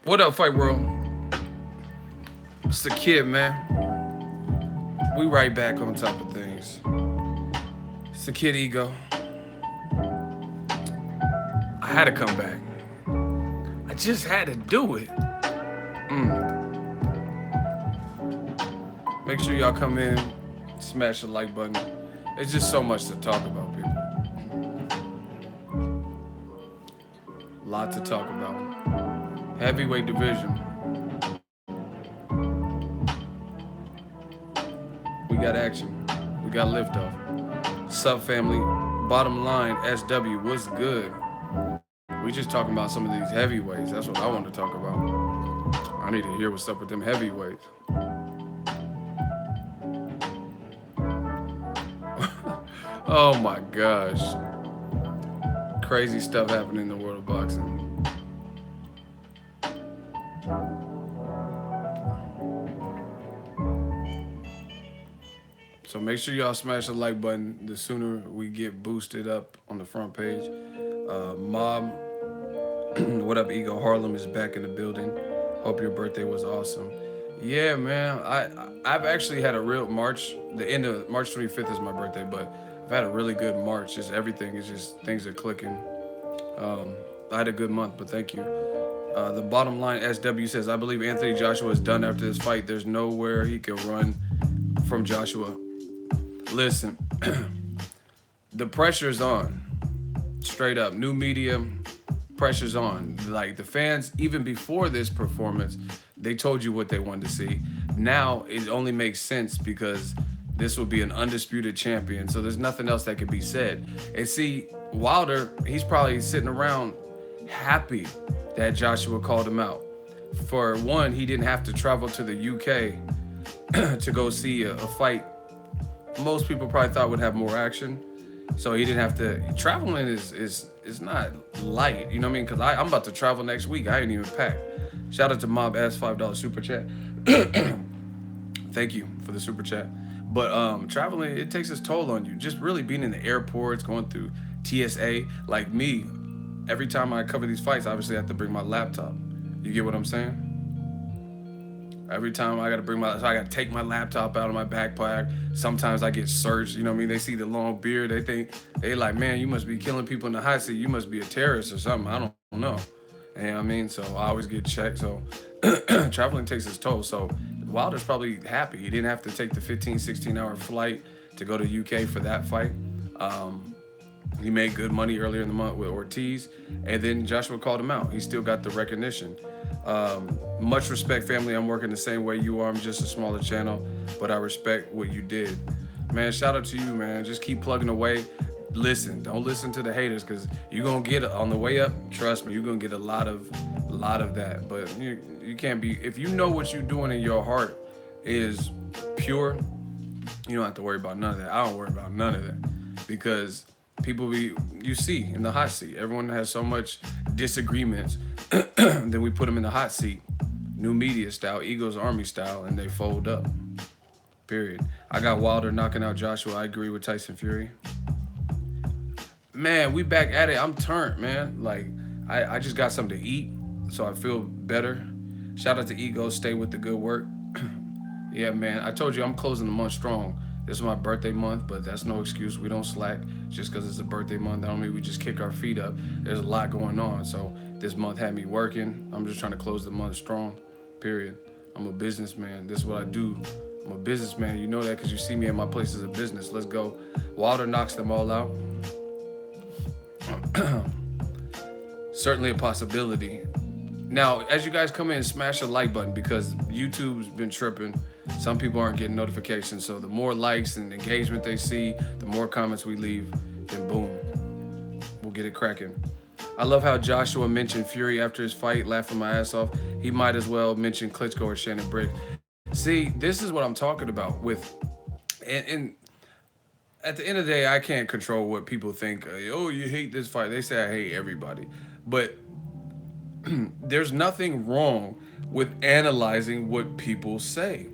What up, Fight World? It's the kid, man. We right back on top of things. It's the kid ego. I had to come back. I just had to do it. Make sure y'all come in, smash the like button. It's just so much to talk about, people. Lot to talk about. Heavyweight division. We got action. We got liftoff. Sub family. Bottom line, SW, what's good? We just talking about some of these heavyweights. That's what I want to talk about. I need to hear what's up with them heavyweights. Oh my gosh. Crazy stuff happening in the world of boxing. So make sure y'all smash the like button. The sooner we get boosted up on the front page. Mob, what up, Ego? Harlem is back in the building. Hope your birthday was awesome. Yeah, man. I've actually had a real March. The end of March 25th is my birthday, but I've had a really good March. Just everything is just things are clicking. I had a good month, but thank you. The bottom line, SW says, I believe Anthony Joshua is done after this fight. There's nowhere he can run from Joshua. Listen, the pressure's on. Straight up. New media, pressure's on. Like the fans, even before this performance, they told you what they wanted to see. Now it only makes sense because this will be an undisputed champion. So there's nothing else that could be said. And see, Wilder, he's probably sitting around happy that Joshua called him out. For one, he didn't have to travel to the UK to go see a fight most people probably thought would have more action. So he didn't have to. Traveling is not light, you know what I mean? Because I'm about to travel next week. I ain't even packed. Shout out to Mob Ass $5 super chat. Thank you for the super chat. But traveling, it takes its toll on you. Just really being in the airports, going through TSA. Like me, every time I cover these fights, obviously I have to bring my laptop. You get what I'm saying? Every time I gotta so I gotta take my laptop out of my backpack. Sometimes I get searched, you know what I mean? They see the long beard, they like, man, you must be killing people in the hot seat. You must be a terrorist or something. I don't know. You know what I mean? So I always get checked. So traveling takes its toll. So Wilder's probably happy. He didn't have to take the 15, 16-hour flight to go to UK for that fight. He made good money earlier in the month with Ortiz, and then Joshua called him out. He still got the recognition. Much respect, family. I'm working the same way you are. I'm just a smaller channel, but I respect what you did. Man, shout out to you, man. Just keep plugging away. Listen, don't listen to the haters, because you're going to get it on the way up. Trust me, you're going to get a lot of that. But you can't be, if you know what you're doing in your heart is pure, you don't have to worry about none of that. I don't worry about none of that, because people you see in the hot seat, everyone has so much disagreements. Then we put them in the hot seat, new media style, Eagles Army style, and they fold up. Period. I got Wilder knocking out Joshua. I agree with Tyson Fury. Man, we back at it. I'm turned, man. Like, I just got something to eat, so I feel better. Shout out to Ego. Stay with the good work. Yeah, man. I told you I'm closing the month strong. This is my birthday month, but that's no excuse. We don't slack just because it's a birthday month. I don't mean we just kick our feet up. There's a lot going on. So this month had me working. I'm just trying to close the month strong, period. I'm a businessman. This is what I do. I'm a businessman. You know that because you see me in my places of business. Let's go. Wilder knocks them all out. Certainly a possibility. Now, as you guys come in, smash the like button, because YouTube's been tripping. Some people aren't getting notifications, so the more likes and engagement they see, the more comments we leave, then boom, we'll get it cracking. I love how Joshua mentioned Fury after his fight, laughing my ass off. He might as well mention Klitschko or Shannon Brick. See, this is what I'm talking about with, and at the end of the day, I can't control what people think. Oh, you hate this fight. They say I hate everybody. But there's nothing wrong with analyzing what people say.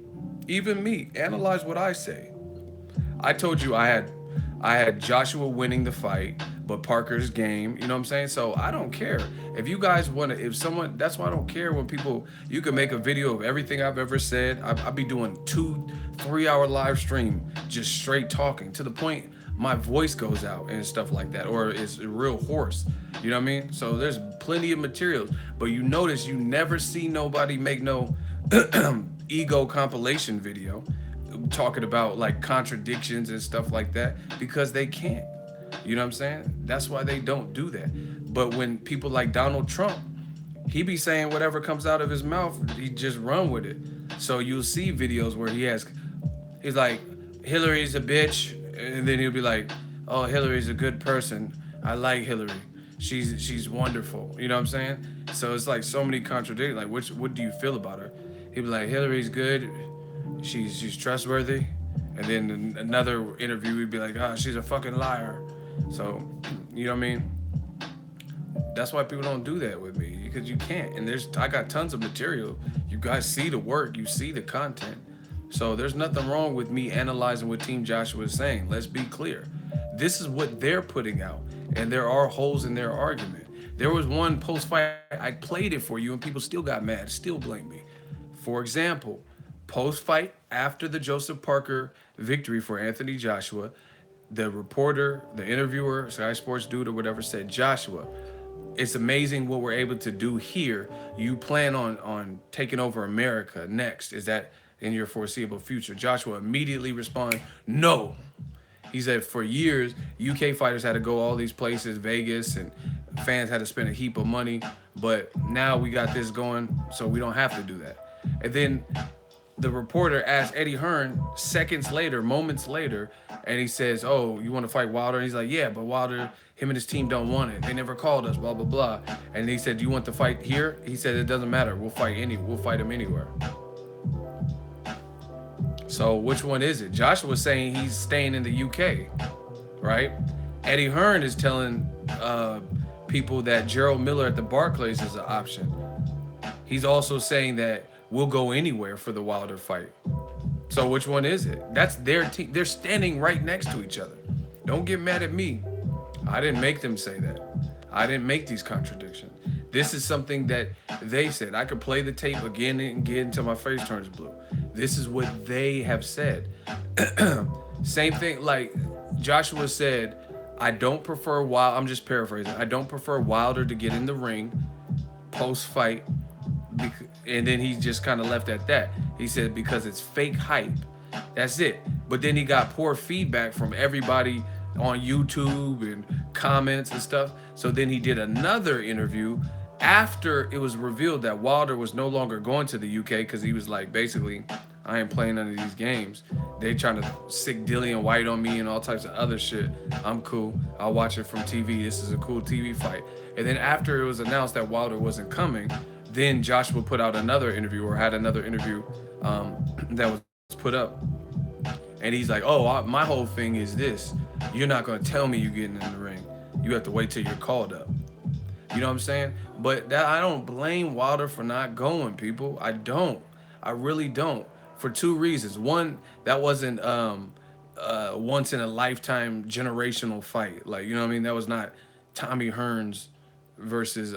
Even me, analyze what I say. I told you I had Joshua winning the fight. but Parker's game. You know what I'm saying? So I don't care if you guys want to. If someone, that's why I don't care when people. You can make a video of everything I've ever said. I'll be doing 2-3 hour live stream just straight talking to the point my voice goes out and stuff like that, or it's real hoarse. You know what I mean? So there's plenty of materials, but you notice you never see nobody make no ego compilation video talking about like contradictions and stuff like that because they can't. You know what I'm saying? That's why they don't do that. But when people like Donald Trump, he be saying whatever comes out of his mouth, he just run with it. So you'll see videos where he's like, Hillary's a bitch, and then he'll be like, oh, Hillary's a good person. I like Hillary. She's wonderful. You know what I'm saying? So it's like so many contradictions. Like, what do you feel about her? He'll be like, Hillary's good. She's trustworthy. And then another interview, he'd be like, ah, she's a fucking liar. So, you know what I mean? That's why people don't do that with me, because you can't. And I got tons of material. You guys see the work, you see the content. So there's nothing wrong with me analyzing what Team Joshua is saying. Let's be clear. This is what they're putting out, and there are holes in their argument. There was one post-fight, I played it for you, and people still got mad, still blame me. For example, post-fight after the Joseph Parker victory for Anthony Joshua, the reporter, the interviewer, Sky Sports dude or whatever said, Joshua, it's amazing what we're able to do here. You plan on taking over America next. Is that in your foreseeable future? Joshua immediately responded, no. He said for years, UK fighters had to go all these places, Vegas, and fans had to spend a heap of money. But now we got this going, so we don't have to do that. And then the reporter asked Eddie Hearn seconds later, moments later, and he says, oh, you want to fight Wilder? And he's like, yeah, but Wilder, him and his team don't want it. They never called us, blah, blah, blah. And he said, do you want to fight here? He said, it doesn't matter. We'll fight him anywhere. So which one is it? Joshua's saying he's staying in the UK, right? Eddie Hearn is telling people that Gerald Miller at the Barclays is an option. He's also saying that we'll go anywhere for the Wilder fight. So which one is it? That's their team. They're standing right next to each other. Don't get mad at me. I didn't make them say that. I didn't make these contradictions. This is something that they said. I could play the tape again and again until my face turns blue. This is what they have said. Same thing, like Joshua said, I don't prefer Wilder. I'm just paraphrasing. I don't prefer Wilder to get in the ring post-fight. And then he just kind of left at that. He said because it's fake hype. That's it. But then he got poor feedback from everybody on YouTube and comments and stuff. So then he did another interview after it was revealed that Wilder was no longer going to the UK because he was like, basically, I ain't playing none of these games. They trying to sick Dillian White on me and all types of other shit. I'm cool. I'll watch it from TV. This is a cool TV fight. And then after it was announced that Wilder wasn't coming, then Joshua put out another interview or had another interview that was put up. And he's like, oh, my whole thing is this. You're not going to tell me you're getting in the ring. You have to wait till you're called up. You know what I'm saying? But I don't blame Wilder for not going, people. I don't. I really don't. For two reasons. One, that wasn't once in a lifetime generational fight. Like, you know what I mean? That was not Tommy Hearns versus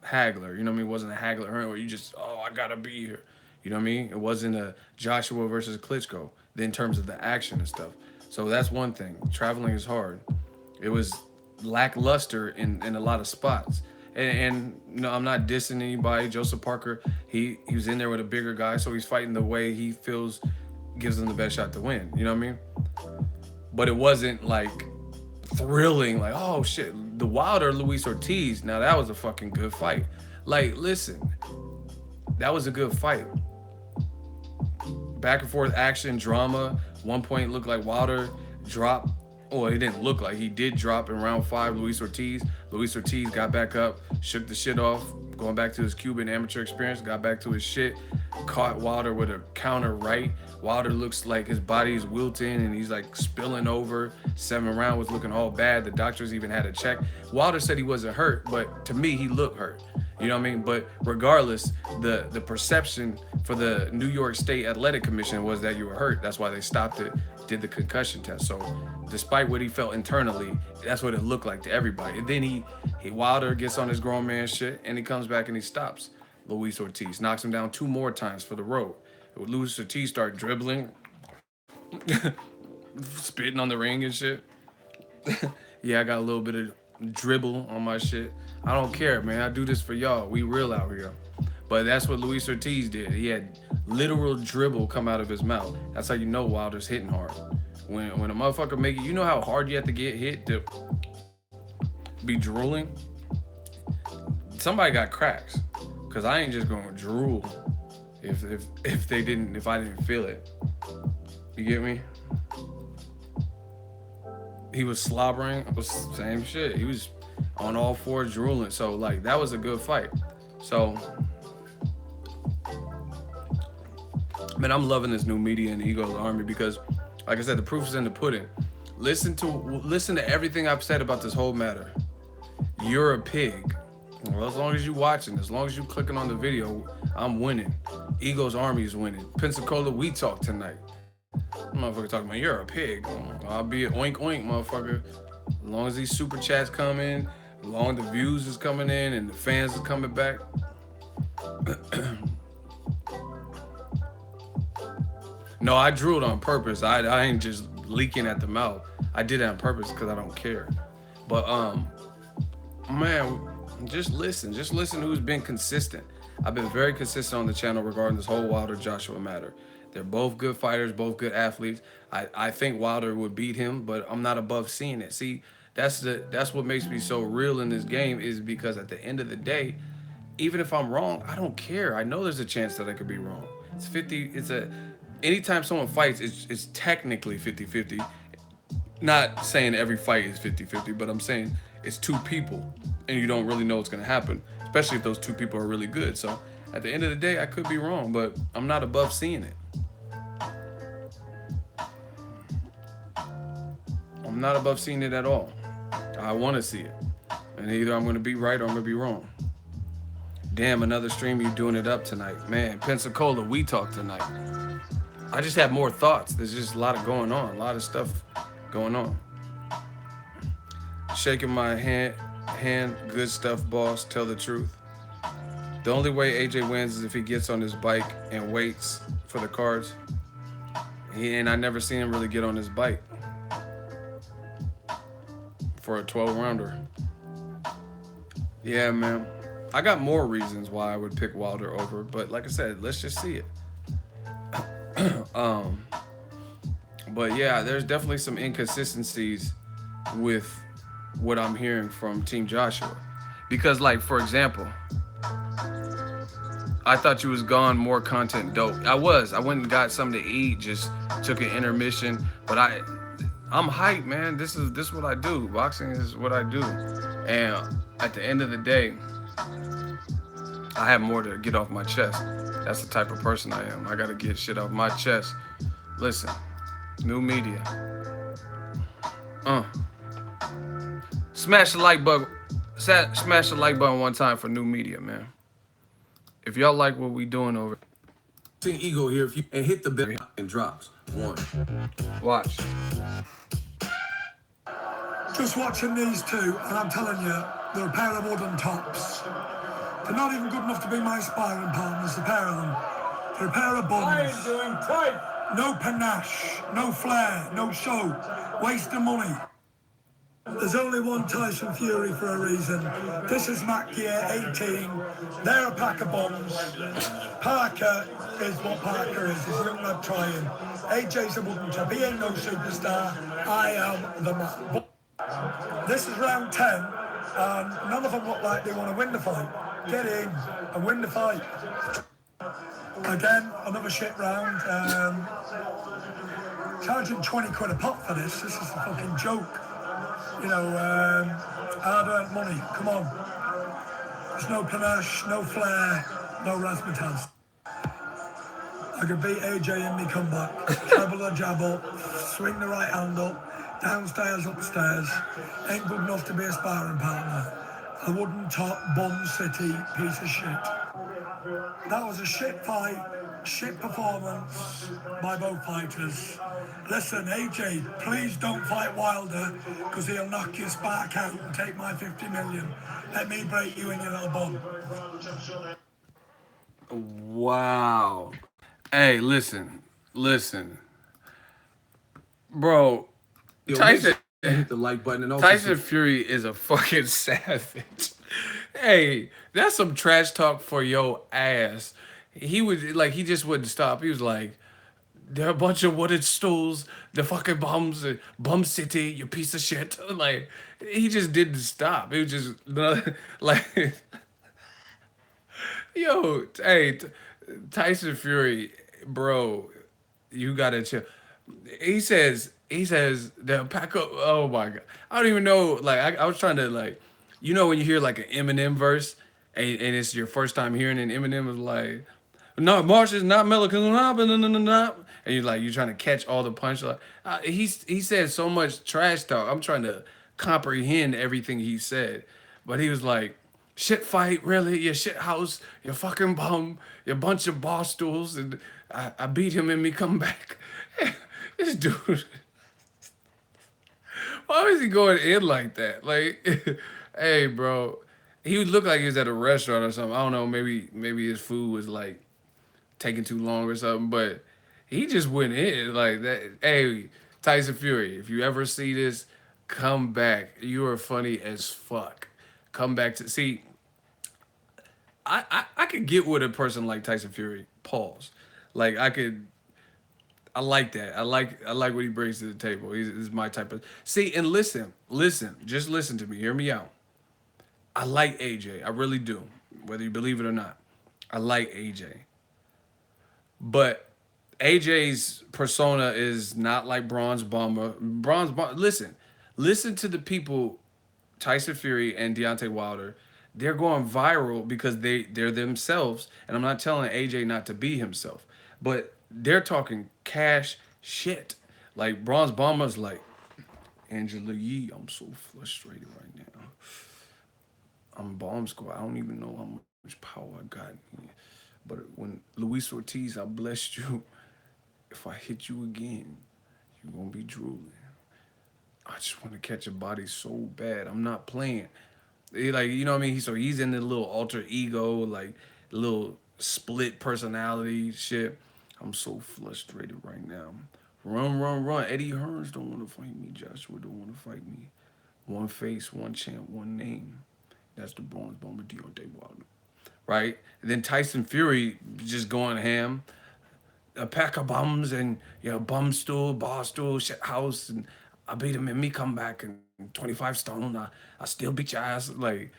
Hagler. You know what I mean? It wasn't a Hagler Hearn where you just, oh, I gotta be here. You know what I mean? It wasn't a Joshua versus Klitschko in terms of the action and stuff. So that's one thing. Traveling is hard. It was lackluster in a lot of spots. And you know, I'm not dissing anybody. Joseph Parker, he was in there with a bigger guy, so he's fighting the way he feels gives him the best shot to win. You know what I mean? But it wasn't like thrilling, like, oh shit, the Wilder Luis Ortiz, now that was a fucking good fight. Like, listen, that was a good fight. Back and forth action, drama. One point looked like Wilder dropped. Oh, it didn't look like. He did drop in round 5, Luis Ortiz. Luis Ortiz got back up, shook the shit off, going back to his Cuban amateur experience, got back to his shit, caught Wilder with a counter right. Wilder looks like his body is wilting and he's like spilling over. 7th round was looking all bad. The doctors even had a check. Wilder said he wasn't hurt, but to me, he looked hurt. You know what I mean? But regardless, the perception for the New York State Athletic Commission was that you were hurt. That's why they stopped it, did the concussion test. So despite what he felt internally, that's what it looked like to everybody. And then he Wilder gets on his grown man shit and he comes back and he stops Luis Ortiz, knocks him down 2 more times for the road. Luis Ortiz start dribbling, spitting on the ring and shit. Yeah, I got a little bit of dribble on my shit. I don't care, man. I do this for y'all. We real out here. But that's what Luis Ortiz did. He had literal dribble come out of his mouth. That's how you know Wilder's hitting hard. When a motherfucker make it, you know how hard you have to get hit to be drooling? Somebody got cracks. Cause I ain't just gonna drool if I didn't feel it. You get me? He was slobbering. It was same shit. He was on all fours drooling. So like that was a good fight. So man, I'm loving this new media in the Eagles Army because like I said, the proof is in the pudding. Listen to everything I've said about this whole matter. You're a pig. Well, as long as you watching, as long as you clicking on the video, I'm winning. Eagles Army is winning. Pensacola, we talk tonight. Motherfucker talking about you're a pig. I'll be an oink oink, motherfucker. As long as these super chats come in, as long as the views is coming in and the fans is coming back. No, I drooled on purpose. I ain't just leaking at the mouth. I did it on purpose because I don't care. But man, just listen who's been consistent. I've been very consistent on the channel regarding this whole Wilder Joshua matter. They're both good fighters, both good athletes. I think Wilder would beat him, but I'm not above seeing it. See, that's what makes me so real in this game is because at the end of the day, even if I'm wrong, I don't care. I know there's a chance that I could be wrong. It's 50. Anytime someone fights, it's technically 50-50. Not saying every fight is 50-50, but I'm saying it's two people and you don't really know what's gonna happen, especially if those two people are really good. So at the end of the day, I could be wrong, but I'm not above seeing it. I'm not above seeing it at all. I want to see it. And either I'm going to be right or I'm going to be wrong. Damn, another stream, you doing it up tonight. Man, Pensacola, we talk tonight. I just have more thoughts. There's just a lot of going on. A lot of stuff going on. Shaking my hand. Good stuff, boss. Tell the truth. The only way AJ wins is if he gets on his bike and waits for the cards. And I never seen him really get on his bike for a 12-rounder. Yeah, man. I got more reasons why I would pick Wilder over, but like I said, let's just see it. But yeah, there's definitely some inconsistencies with what I'm hearing from Team Joshua. Because like, for example, I thought you was gone, more content dope. I went and got something to eat, just took an intermission, but I'm hyped, man. This is what I do. Boxing is what I do. And at the end of the day, I have more to get off my chest. That's the type of person I am. I gotta get shit off my chest. Listen, new media. Smash the like button. Smash the like button one time for new media, man. If y'all like what we doing over. Sing Ego here if you and hit the bell and drops. 1. Watch. Just watching these two, and I'm telling you, they're a pair of wooden tops. They're not even good enough to be my sparring partners, the pair of them. They're a pair of bums. I am doing tight. No panache, no flair, no show. Waste of money. There's only one Tyson Fury for a reason. This is Mac Gear 18. They're a pack of bombs. Parker is what Parker is. He's a young lad trying. AJ's a wooden top. He ain't no superstar. I am the man. This is round 10, and none of them look like they want to win the fight. Get in and win the fight. Again, another shit round. Charging 20 quid a pop for this. This is a fucking joke. You know, hard-earned money. Come on. There's no panache, no flair, no razzmatazz. I could beat AJ in me comeback. Treble the jab up, swing the right hand up, downstairs, upstairs. Ain't good enough to be a sparring partner. a wooden top Bond City piece of shit. That was a shit fight, shit performance by both fighters. Listen, AJ, please don't fight Wilder because he'll knock your spark out and take my 50 million. Let me break you in your little bum. Wow. Hey, listen. Bro, Yo, Tyson, hit the like button and also Tyson Fury is a fucking savage. Hey, that's some trash talk for your ass. He would like he just wouldn't stop. He was like, "They're a bunch of wooden stools. The fucking bums, bum city. You piece of shit." Like he just didn't stop. He was just like, yo, hey, Tyson Fury, bro, you gotta chill. He says the pack up. Oh my god, I don't even know. Like I was trying to like, you know when you hear like an Eminem verse and it's your first time hearing it, and Eminem is like, "No, Marsh is not Millican, and you're trying to catch all the punch. Like he said so much trash talk. I'm trying to comprehend everything he said, but he was like, "Shit fight, really? Your shit house, your fucking bum, your bunch of bar stools, and I beat him and me come back." This dude, why was he going in like that? Like, hey, bro, he would look like he was at a restaurant or something. I don't know. Maybe his food was like taking too long or something, but he just went in like that. Hey, Tyson Fury, if you ever see this, come back. You are funny as fuck. Come back to see. I could get with a person like Tyson Fury. Pause. Like I like that. I like what he brings to the table. He's my type of. See and listen. Just listen to me. Hear me out. I like AJ. I really do. Whether you believe it or not, I like AJ. But AJ's persona is not like Braun's Bomber. Listen to the people, Tyson Fury and Deontay Wilder. They're going viral because they're themselves, and I'm not telling AJ not to be himself, but they're talking cash shit. Like Braun's Bomber's like, Angela Yee, I'm so frustrated right now. I'm bomb squad. I don't even know how much power I got. But when Luis Ortiz, I blessed you. If I hit you again, you're gonna be drooling. I just want to catch a body so bad. I'm not playing. Like, you know what I mean? So he's in the little alter ego, like little split personality shit. I'm so frustrated right now. Run. Eddie Hearns don't want to fight me. Joshua don't want to fight me. One face, one champ, one name. That's the Bronze Bomber Deontay Wilder. Right? And then Tyson Fury just going ham. A pack of bums and bum stool, bar stool, shit house, and I beat him and me come back and 25 stone. I still beat your ass. Like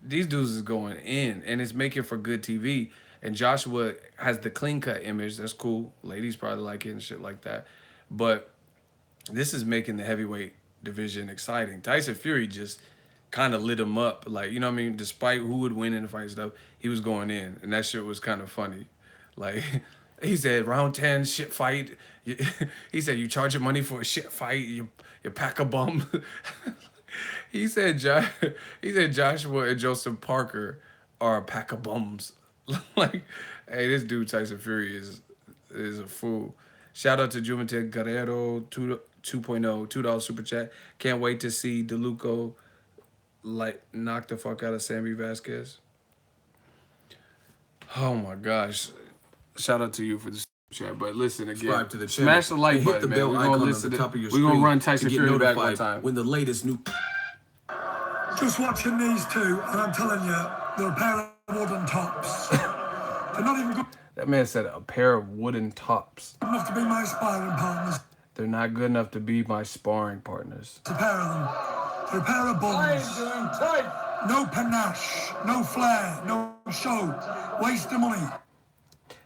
these dudes is going in, and it's making for good TV. And Joshua has the clean cut image. That's cool. Ladies probably like it and shit like that. But this is making the heavyweight division exciting. Tyson Fury just kind of lit him up. Like, you know what I mean? Despite who would win in the fight and stuff, he was going in. And that shit was kind of funny. Like, he said, round 10, shit fight. He said, you charge your money for a shit fight. You pack a bum. he said Joshua and Joseph Parker are a pack of bums. Like, hey, this dude Tyson Fury is a fool. Shout out to Jumate Guerrero 2.0, $2 super chat. Can't wait to see DeLuco like knock the fuck out of Sammy Vasquez. Oh my gosh. Shout out to you for this chat. But listen again. Subscribe to the channel. Smash the like and button, hit the man. bell We're icon gonna on listen the top of your We're screen gonna run to Tyson get Fury back one notified time. when the latest new. Just watching these two, and I'm telling you, they're a pair of wooden tops. They're not even good That man said a pair of wooden tops. enough to be my sparring partners. They're not good enough to be my sparring partners. It's a pair of them. They're a pair of bums. No panache, no flair, no show. Waste of money.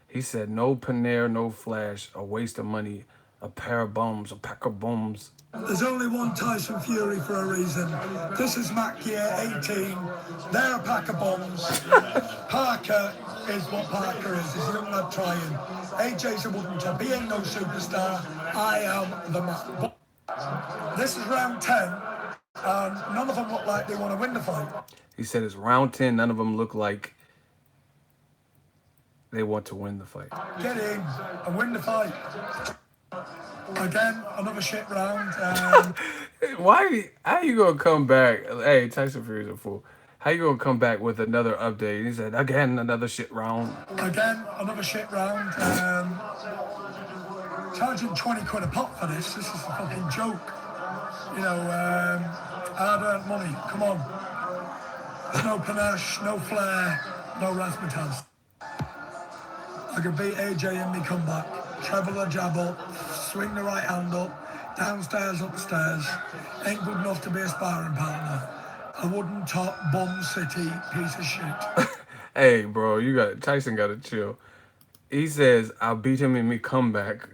He said no Panera, no flash, a waste of money, a pair of bums, a pack of bums. There's only one Tyson Fury for a reason. This is Mac year 18. They're a pack of bombs. Parker is what Parker is. He's a young lad trying. AJ's a wooden top. He ain't no superstar. I am the man. This is round 10. And none of them look like they want to win the fight. He said it's round 10. None of them look like they want to win the fight. Get in and win the fight. Again, another shit round. Why? How you gonna come back? Hey, Tyson Fury's a fool. How you gonna come back with another update? He said again another shit round. Again, another shit round. Charging 20 quid a pop for this. This is a fucking joke. You know, hard-earned money. Come on. There's no panache, no flair, no razzmatazz. I could beat AJ in me comeback. Treble a jab up, swing the right hand up, downstairs, upstairs. Ain't good enough to be a sparring partner. A wooden top, bum city, piece of shit. Hey, bro, Tyson got to chill. He says I'll beat him in me comeback.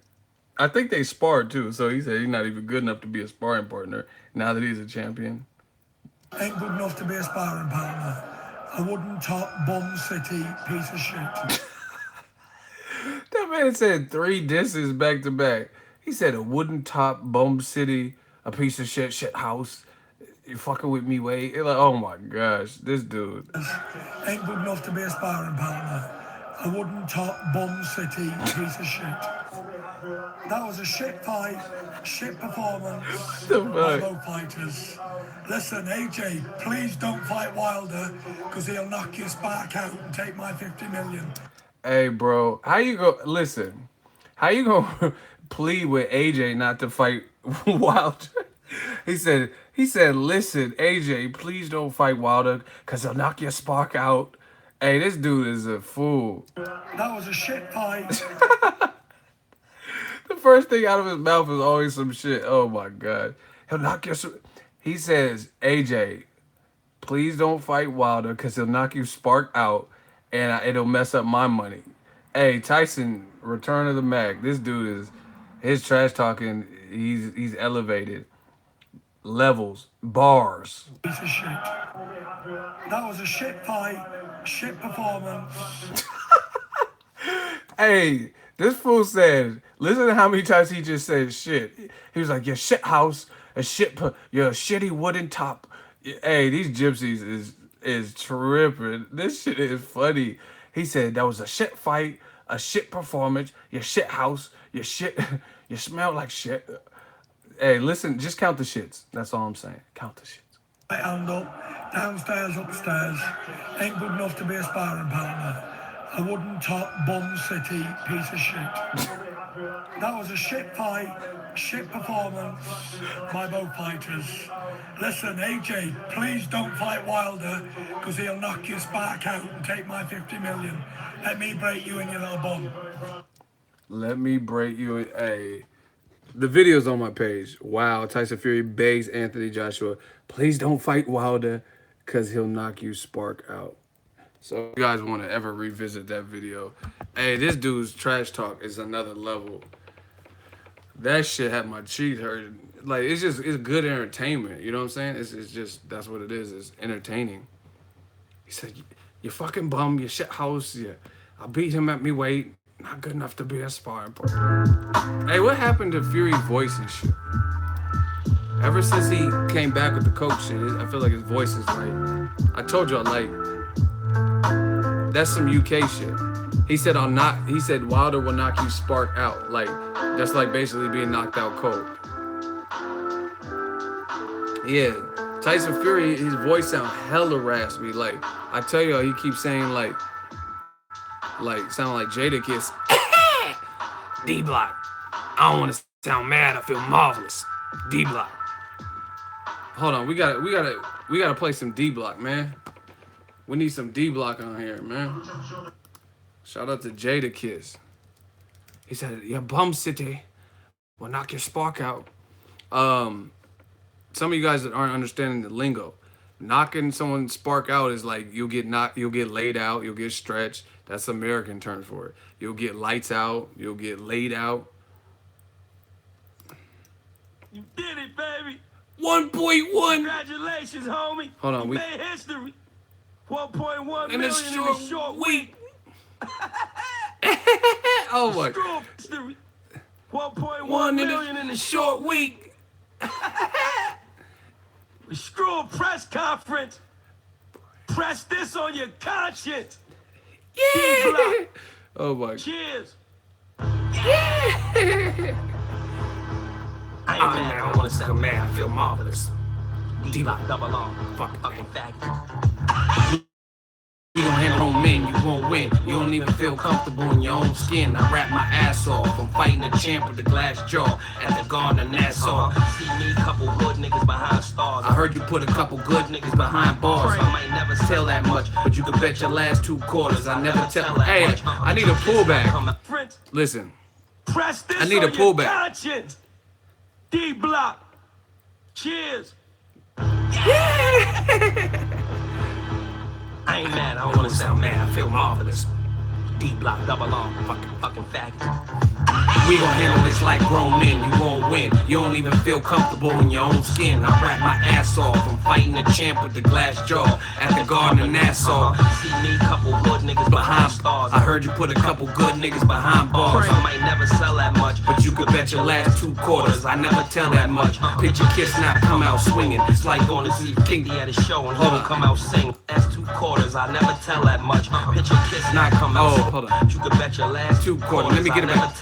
I think they sparred too, so he said he's not even good enough to be a sparring partner now that he's a champion. Ain't good enough to be a sparring partner. A wooden top, bum city, piece of shit. That man said 3 disses back to back. He said a wooden top, bum city, a piece of shit house. You fucking with me, Wade? Like, oh my gosh, this dude. Ain't good enough to be a sparring partner. A wooden top, bum city, piece of shit. That was a shit fight, shit performance by both fighters. Listen, AJ, please don't fight Wilder because he'll knock your spark out and take my 50 million. Hey, bro, how you gonna plead with AJ not to fight Wilder? He said, listen, AJ, please don't fight Wilder because he'll knock your spark out. Hey, this dude is a fool. That was a shit fight. The first thing out of his mouth is always some shit. Oh my God. He'll knock your... He says, AJ, please don't fight Wilder because he'll knock your spark out and it'll mess up my money. Hey, Tyson, return of the Mac. This dude his trash talking, he's elevated. Levels, bars. Piece of shit. That was a shit fight, shit performance. Hey, this fool said, listen to how many times he just said shit. He was like, your shit house, your shitty wooden top. Hey, these gypsies is tripping. This shit is funny. He said that was a shit fight, a shit performance, your shit house, your shit, you smell like shit. Hey, listen, just count the shits. That's all I'm saying. Count the shits. Right hand up, downstairs, upstairs. Ain't good enough to be a sparring partner. A wooden top, bum city, piece of shit. That was a shit fight, shit performance by both fighters. Listen, AJ, please don't fight Wilder because he'll knock your spark out and take my 50 million. Let me break you in your little bum. Let me break you in. Hey, the video's on my page. Wow, Tyson Fury begs Anthony Joshua, please don't fight Wilder because he'll knock you spark out. So if you guys want to ever revisit that video, hey, this dude's trash talk is another level. That shit had my cheeks hurt. Like, it's good entertainment. You know what I'm saying? It's just, that's what it is. It's entertaining. He said, you fucking bum, you shit house. Yeah, I beat him at me weight. Not good enough to be a sparring partner. Hey, what happened to Fury's voice and shit? Ever since he came back with the coach shit, I feel like his voice is like, I told you I like, that's some UK shit. He said Wilder will knock you spark out. Like, that's like basically being knocked out cold. Yeah, Tyson Fury, his voice sound hella raspy. Like, I tell you, he keeps saying like sound like Jada Kiss. D-block. I don't want to sound mad. I feel marvelous. D-block. Hold on, we gotta play some D-block, man. We need some D-block on here, man. Shout out to Jada Kiss. He said, your bum city will knock your spark out. Some of you guys that aren't understanding the lingo, knocking someone's spark out is like you'll get laid out, you'll get stretched. That's American term for it. You'll get lights out, you'll get laid out. You did it, baby. 1.1. Congratulations, homie. Hold on, you made history. 1.1 million in a short week. Oh my. 1.1 million in a short week. Screw a press conference. Press this on your conscience. Yeah. Oh my. Cheers. I ain't mad, I don't wanna sound mad, I feel marvelous. D-Block, double R, fucking faggot. You gon' handle on men, you won't win. You don't even feel comfortable in your own skin. I rap my ass off. I'm fighting a champ with a glass jaw at the Garden of Nassau. See me, couple hood niggas behind stars. I heard you put a couple good niggas behind bars. I might never tell that much, but you can bet your last 2 quarters I never tell that Hey, much. I need a pullback. Listen. Press this I need a on your pullback. conscience. D-Block. Cheers. I ain't mad, I don't wanna sound mad, I feel marvelous. D-Block, double R, fucking faggot. We gon' handle this like grown men, you won't win. You don't even feel comfortable in your own skin. I rap my ass off, I'm fighting a champ with the glass jaw at the Garden of Nassau. See me, couple good niggas behind stars. I heard you put a couple good niggas behind bars. I might never sell that much, but you could bet your last 2 quarters I never tell that much. Picture Kiss not come out swinging. It's like going to see Kingy at a show and he don't come out singing. Last 2 quarters I never tell that much. Picture Kiss not come out. Hold on. You could bet your last 2 quarters. Let me get it back.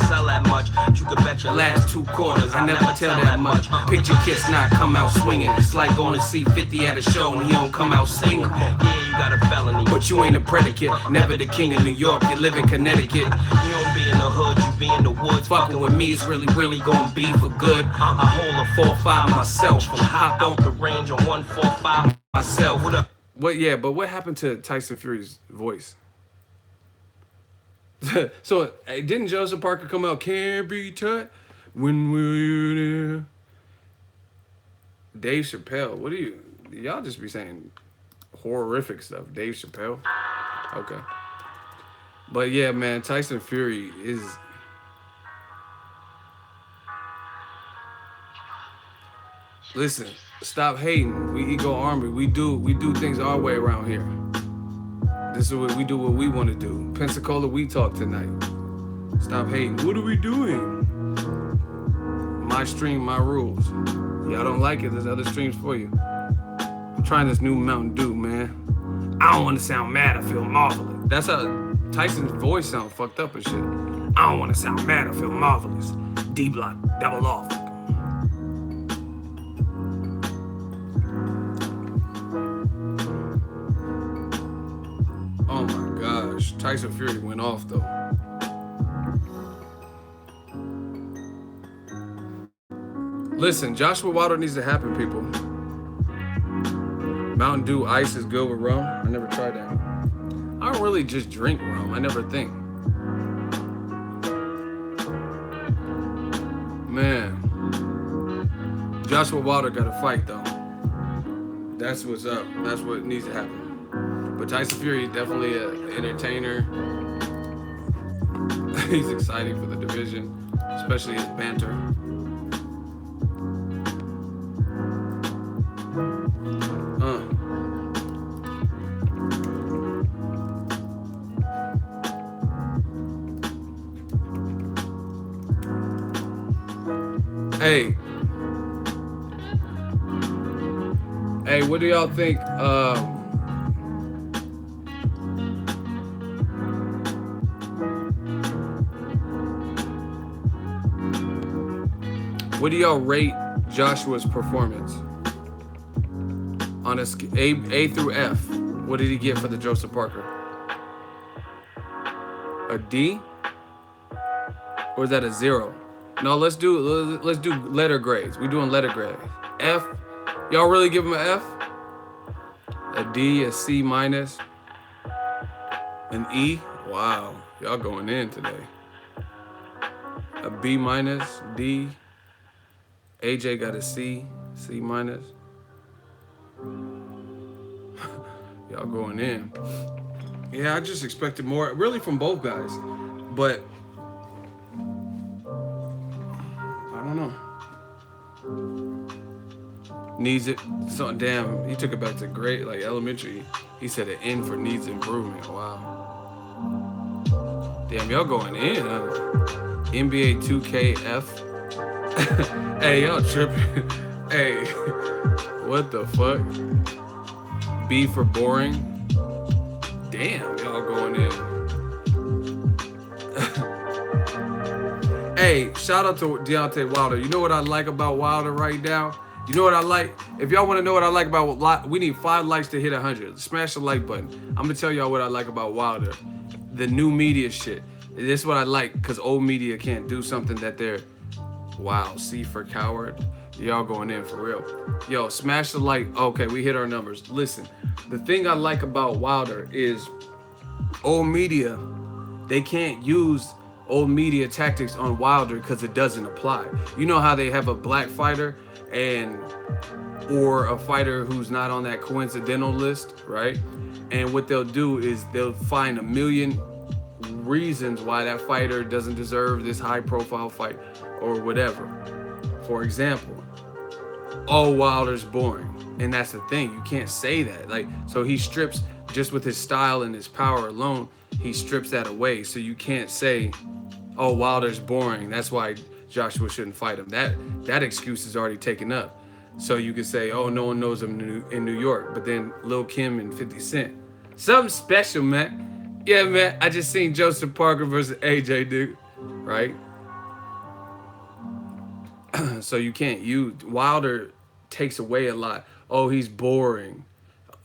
Sell that much. You could bet your last 2 quarters. I never tell that much. Picture Kiss not come out swinging. It's like going to see 50 at a show and he don't come out singing. Yeah, you got a felony, but you ain't a predicate. Never the king of New York. You live in Connecticut. You don't be in the hood. You be in the woods. Fucking with me is really gonna be for good. I hold a 4-5 myself. And hop out the range on 145 myself. What up? But what happened to Tyson Fury's voice? So didn't Joseph Parker come out? Can't be touched. When will you there? Dave Chappelle. What do y'all just be saying horrific stuff? Dave Chappelle. Okay. But yeah, man, Tyson Fury is. Listen, stop hating. We Ego Army. We do things our way around here. This is what we do. What we want to do. Pensacola, we talk tonight. Stop hating. What are we doing? My stream, my rules. Y'all don't like it? There's other streams for you. I'm trying this new Mountain Dew, man. I don't want to sound mad. I feel marvelous. That's how Tyson's voice sounds fucked up and shit. I don't want to sound mad. I feel marvelous. D-Block, double off. Oh my gosh, Tyson Fury went off though. Listen, Joshua Wilder needs to happen, people. Mountain Dew Ice is good with rum. I never tried that. I don't really just drink rum. I never think. Man, Joshua Wilder got to fight though. That's what's up. That's what needs to happen. But Tyson Fury is definitely an entertainer. He's exciting for the division, especially his banter. Hey, what do y'all think? What do y'all rate Joshua's performance on A through F? What did he get for the Joseph Parker? A D? Or is that a 0? No, let's do letter grades. We're doing letter grades. F. Y'all really give him an F? A D, a C minus, an E? Wow, y'all going in today. A B minus, D. AJ got a C, C minus. Y'all going in. Yeah, I just expected more, really from both guys. But, I don't know. Needs it. So damn, he took it back to grade, like elementary. He said an N for needs improvement. Wow. Damn, y'all going in. NBA 2K F. Hey, y'all tripping. Hey, what the fuck? B for boring. Damn, y'all going in. Hey, shout out to Deontay Wilder. You know what I like about Wilder right now? You know what I like? If y'all want to know what I like about, we need 5 likes to hit 100. Smash the like button. I'm gonna tell y'all what I like about Wilder. The new media shit. This is what I like, because old media can't do something that they're, wow, C for coward. Y'all going in for real. Yo, smash the like. Okay, we hit our numbers. Listen, the thing I like about Wilder is old media, they can't use old media tactics on Wilder because it doesn't apply. You know how they have a black fighter or a fighter who's not on that coincidental list, right? And what they'll do is they'll find a million reasons why that fighter doesn't deserve this high profile fight or whatever. For example, oh, Wilder's boring. And that's the thing, you can't say that. Like, so he strips, just with his style and his power alone, he strips that away. So you can't say, oh, Wilder's boring, that's why Joshua shouldn't fight him. That excuse is already taken up. So you could say, oh, no one knows him in New York, but then Lil Kim and 50 Cent. Something special, man. Yeah, man, I just seen Joseph Parker versus AJ, dude, right? So you can't use, Wilder takes away a lot. Oh, he's boring.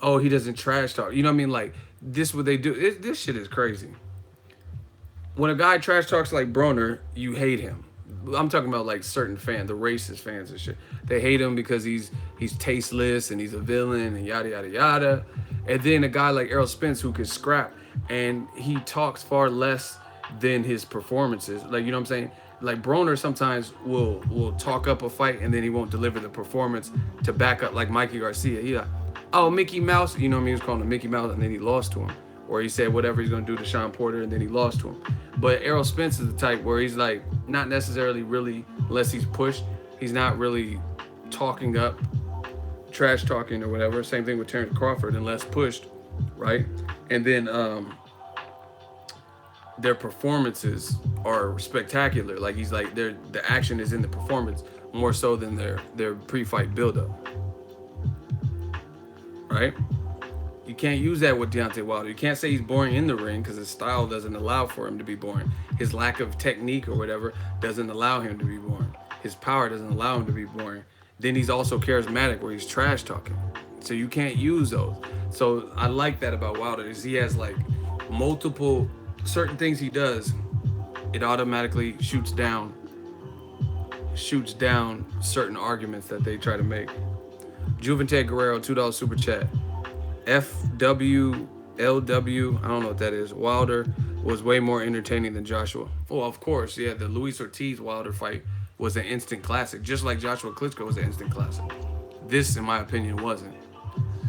Oh, he doesn't trash talk. You know what I mean? Like, this what they do. This shit is crazy. When a guy trash talks like Broner, you hate him. I'm talking about like certain fans, the racist fans and shit. They hate him because he's tasteless and he's a villain and yada, yada, yada. And then a guy like Errol Spence who can scrap and he talks far less than his performances. Like, you know what I'm saying? Like Broner sometimes will talk up a fight and then he won't deliver the performance to back up, like Mikey Garcia. He like, oh, Mickey Mouse, you know what I mean? He was calling him Mickey Mouse and then he lost to him. Or he said whatever he's gonna do to Sean Porter and then he lost to him. But Errol Spence is the type where he's like, not necessarily really, unless he's pushed, he's not really talking up, trash talking or whatever. Same thing with Terrence Crawford, unless pushed, right? And then their performances are spectacular. Like he's like, the action is in the performance more so than their pre-fight buildup, right? You can't use that with Deontay Wilder. You can't say he's boring in the ring because his style doesn't allow for him to be boring. His lack of technique or whatever doesn't allow him to be boring. His power doesn't allow him to be boring. Then he's also charismatic where he's trash talking. So you can't use those. So I like that about Wilder is he has like multiple certain things he does. It automatically shoots down certain arguments that they try to make. Juvente Guerrero, $2 super chat. FWLW, I don't know what that is. Wilder was way more entertaining than Joshua. Well, of course, yeah, the Luis Ortiz Wilder fight was an instant classic, just like Joshua Klitschko was an instant classic. This, in my opinion, wasn't.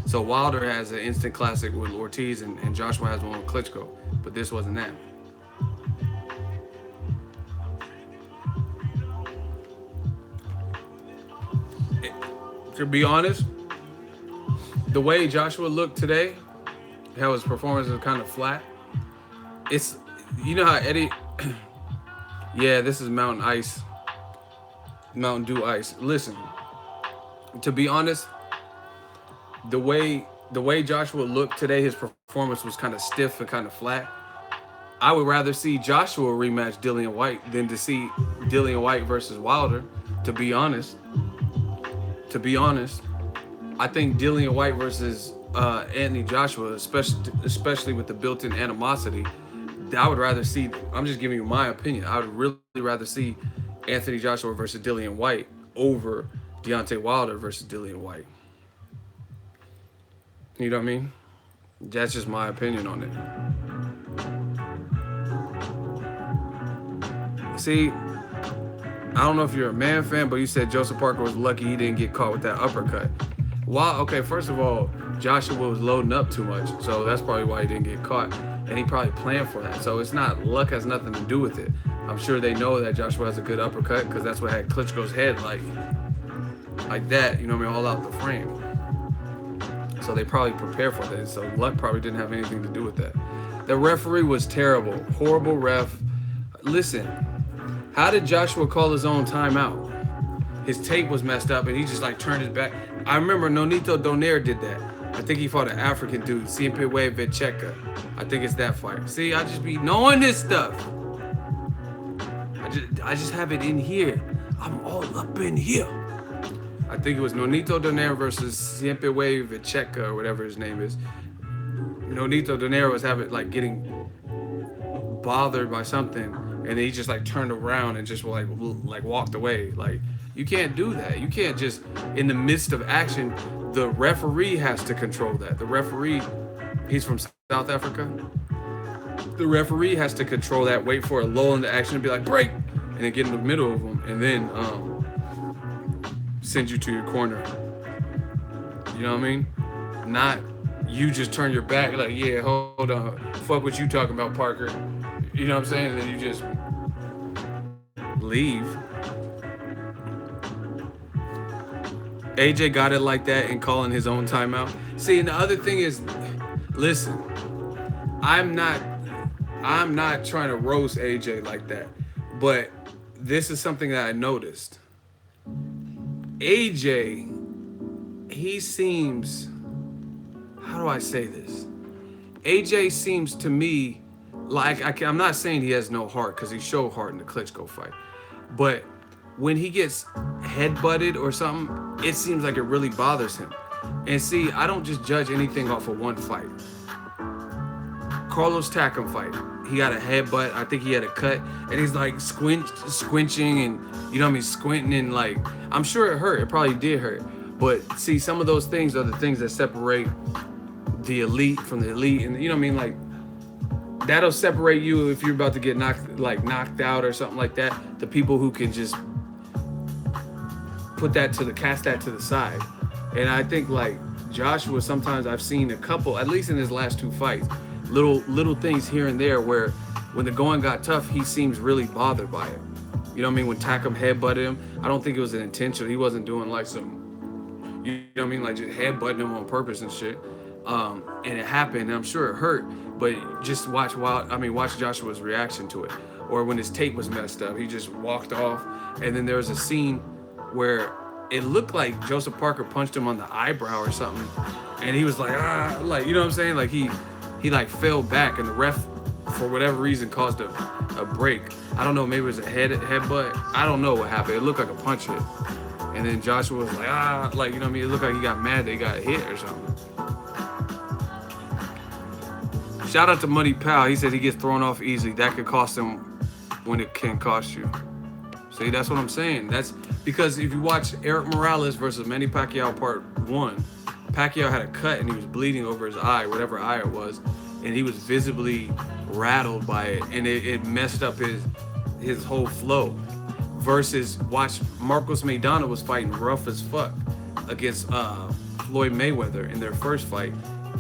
So Wilder has an instant classic with Ortiz and Joshua has one with Klitschko, but this wasn't that. To be honest, the way Joshua looked today, how his performance was kind of flat. It's, you know how Eddie, yeah, this is Mountain Dew Ice. Listen, to be honest, the way Joshua looked today, his performance was kind of stiff and kind of flat. I would rather see Joshua rematch Dillian White than to see Dillian White versus Wilder, to be honest. I think Dillian White versus Anthony Joshua, especially with the built-in animosity, I would rather see, I'm just giving you my opinion, I would really rather see Anthony Joshua versus Dillian White over Deontay Wilder versus Dillian White. You know what I mean? That's just my opinion on it. See, I don't know if you're a Man fan, but you said Joseph Parker was lucky he didn't get caught with that uppercut. Wow, okay, first of all, Joshua was loading up too much, so that's probably why he didn't get caught. And he probably planned for that. So it's not, luck has nothing to do with it. I'm sure they know that Joshua has a good uppercut because that's what had Klitschko's head like that, you know what I mean, all out the frame. So they probably prepared for that. So luck probably didn't have anything to do with that. The referee was terrible, horrible ref. Listen, how did Joshua call his own timeout? his tape was messed up and he just like turned his back. I remember Nonito Donaire did that. I think he fought an African dude, Siempre Vecheka. I think it's that fight. See, I just be knowing this stuff. I just have it in here. I'm all up in here. I think it was Nonito Donaire versus Siempre Vecheka or whatever his name is. Nonito Donaire was getting bothered by something, and then he just like turned around and just like walked away. Like, you can't do that. You can't just, in the midst of action, the referee has to control that. The referee, he's from South Africa. The referee has to control that, wait for a lull in the action and be like, break, and then get in the middle of them, and then send you to your corner. You know what I mean? Not you just turn your back like, yeah, hold on, fuck what you talking about, Parker. You know what I'm saying? And then you just leave. AJ got it like that and calling his own timeout. See, and the other thing is, listen, I'm not trying to roast AJ like that, but this is something that I noticed. AJ, he seems, how do I say this? AJ seems to me like, I'm not saying he has no heart, because he showed heart in the Klitschko fight, but when he gets headbutted or something, it seems like it really bothers him. And see, I don't just judge anything off of one fight. Carlos Takam fight, he got a headbutt, I think he had a cut, and he's like squinching and, you know what I mean, squinting, and like, I'm sure it hurt, it probably did hurt. But see, some of those things are the things that separate the elite from the elite, and you know what I mean, like, that'll separate you if you're about to get knocked out or something like that. The people who can just cast that to the side. And I think like Joshua, sometimes I've seen a couple, at least in his last two fights, little things here and there where when the going got tough, he seems really bothered by it. You know what I mean? When Takam headbutted him, I don't think it was an intentional. He wasn't doing like some, you know what I mean, like just headbutting him on purpose and shit. And it happened, and I'm sure it hurt, but just watch Joshua's reaction to it. Or when his tape was messed up, he just walked off, and then there was a scene where it looked like Joseph Parker punched him on the eyebrow or something, and he was like, like, you know what I'm saying? Like he like fell back, and the ref, for whatever reason, caused a break. I don't know, maybe it was a headbutt. I don't know what happened. It looked like a punch hit. And then Joshua was like, like, you know what I mean? It looked like he got mad that he got hit or something. Shout out to Muddy Powell. He said he gets thrown off easily. That could cost him when it can cost you. See, that's what I'm saying. That's because if you watch Eric Morales versus Manny Pacquiao Part 1, Pacquiao had a cut and he was bleeding over his eye, whatever eye it was, and he was visibly rattled by it, and it messed up his whole flow. Versus watch Marcos Maidana was fighting rough as fuck against Floyd Mayweather in their first fight.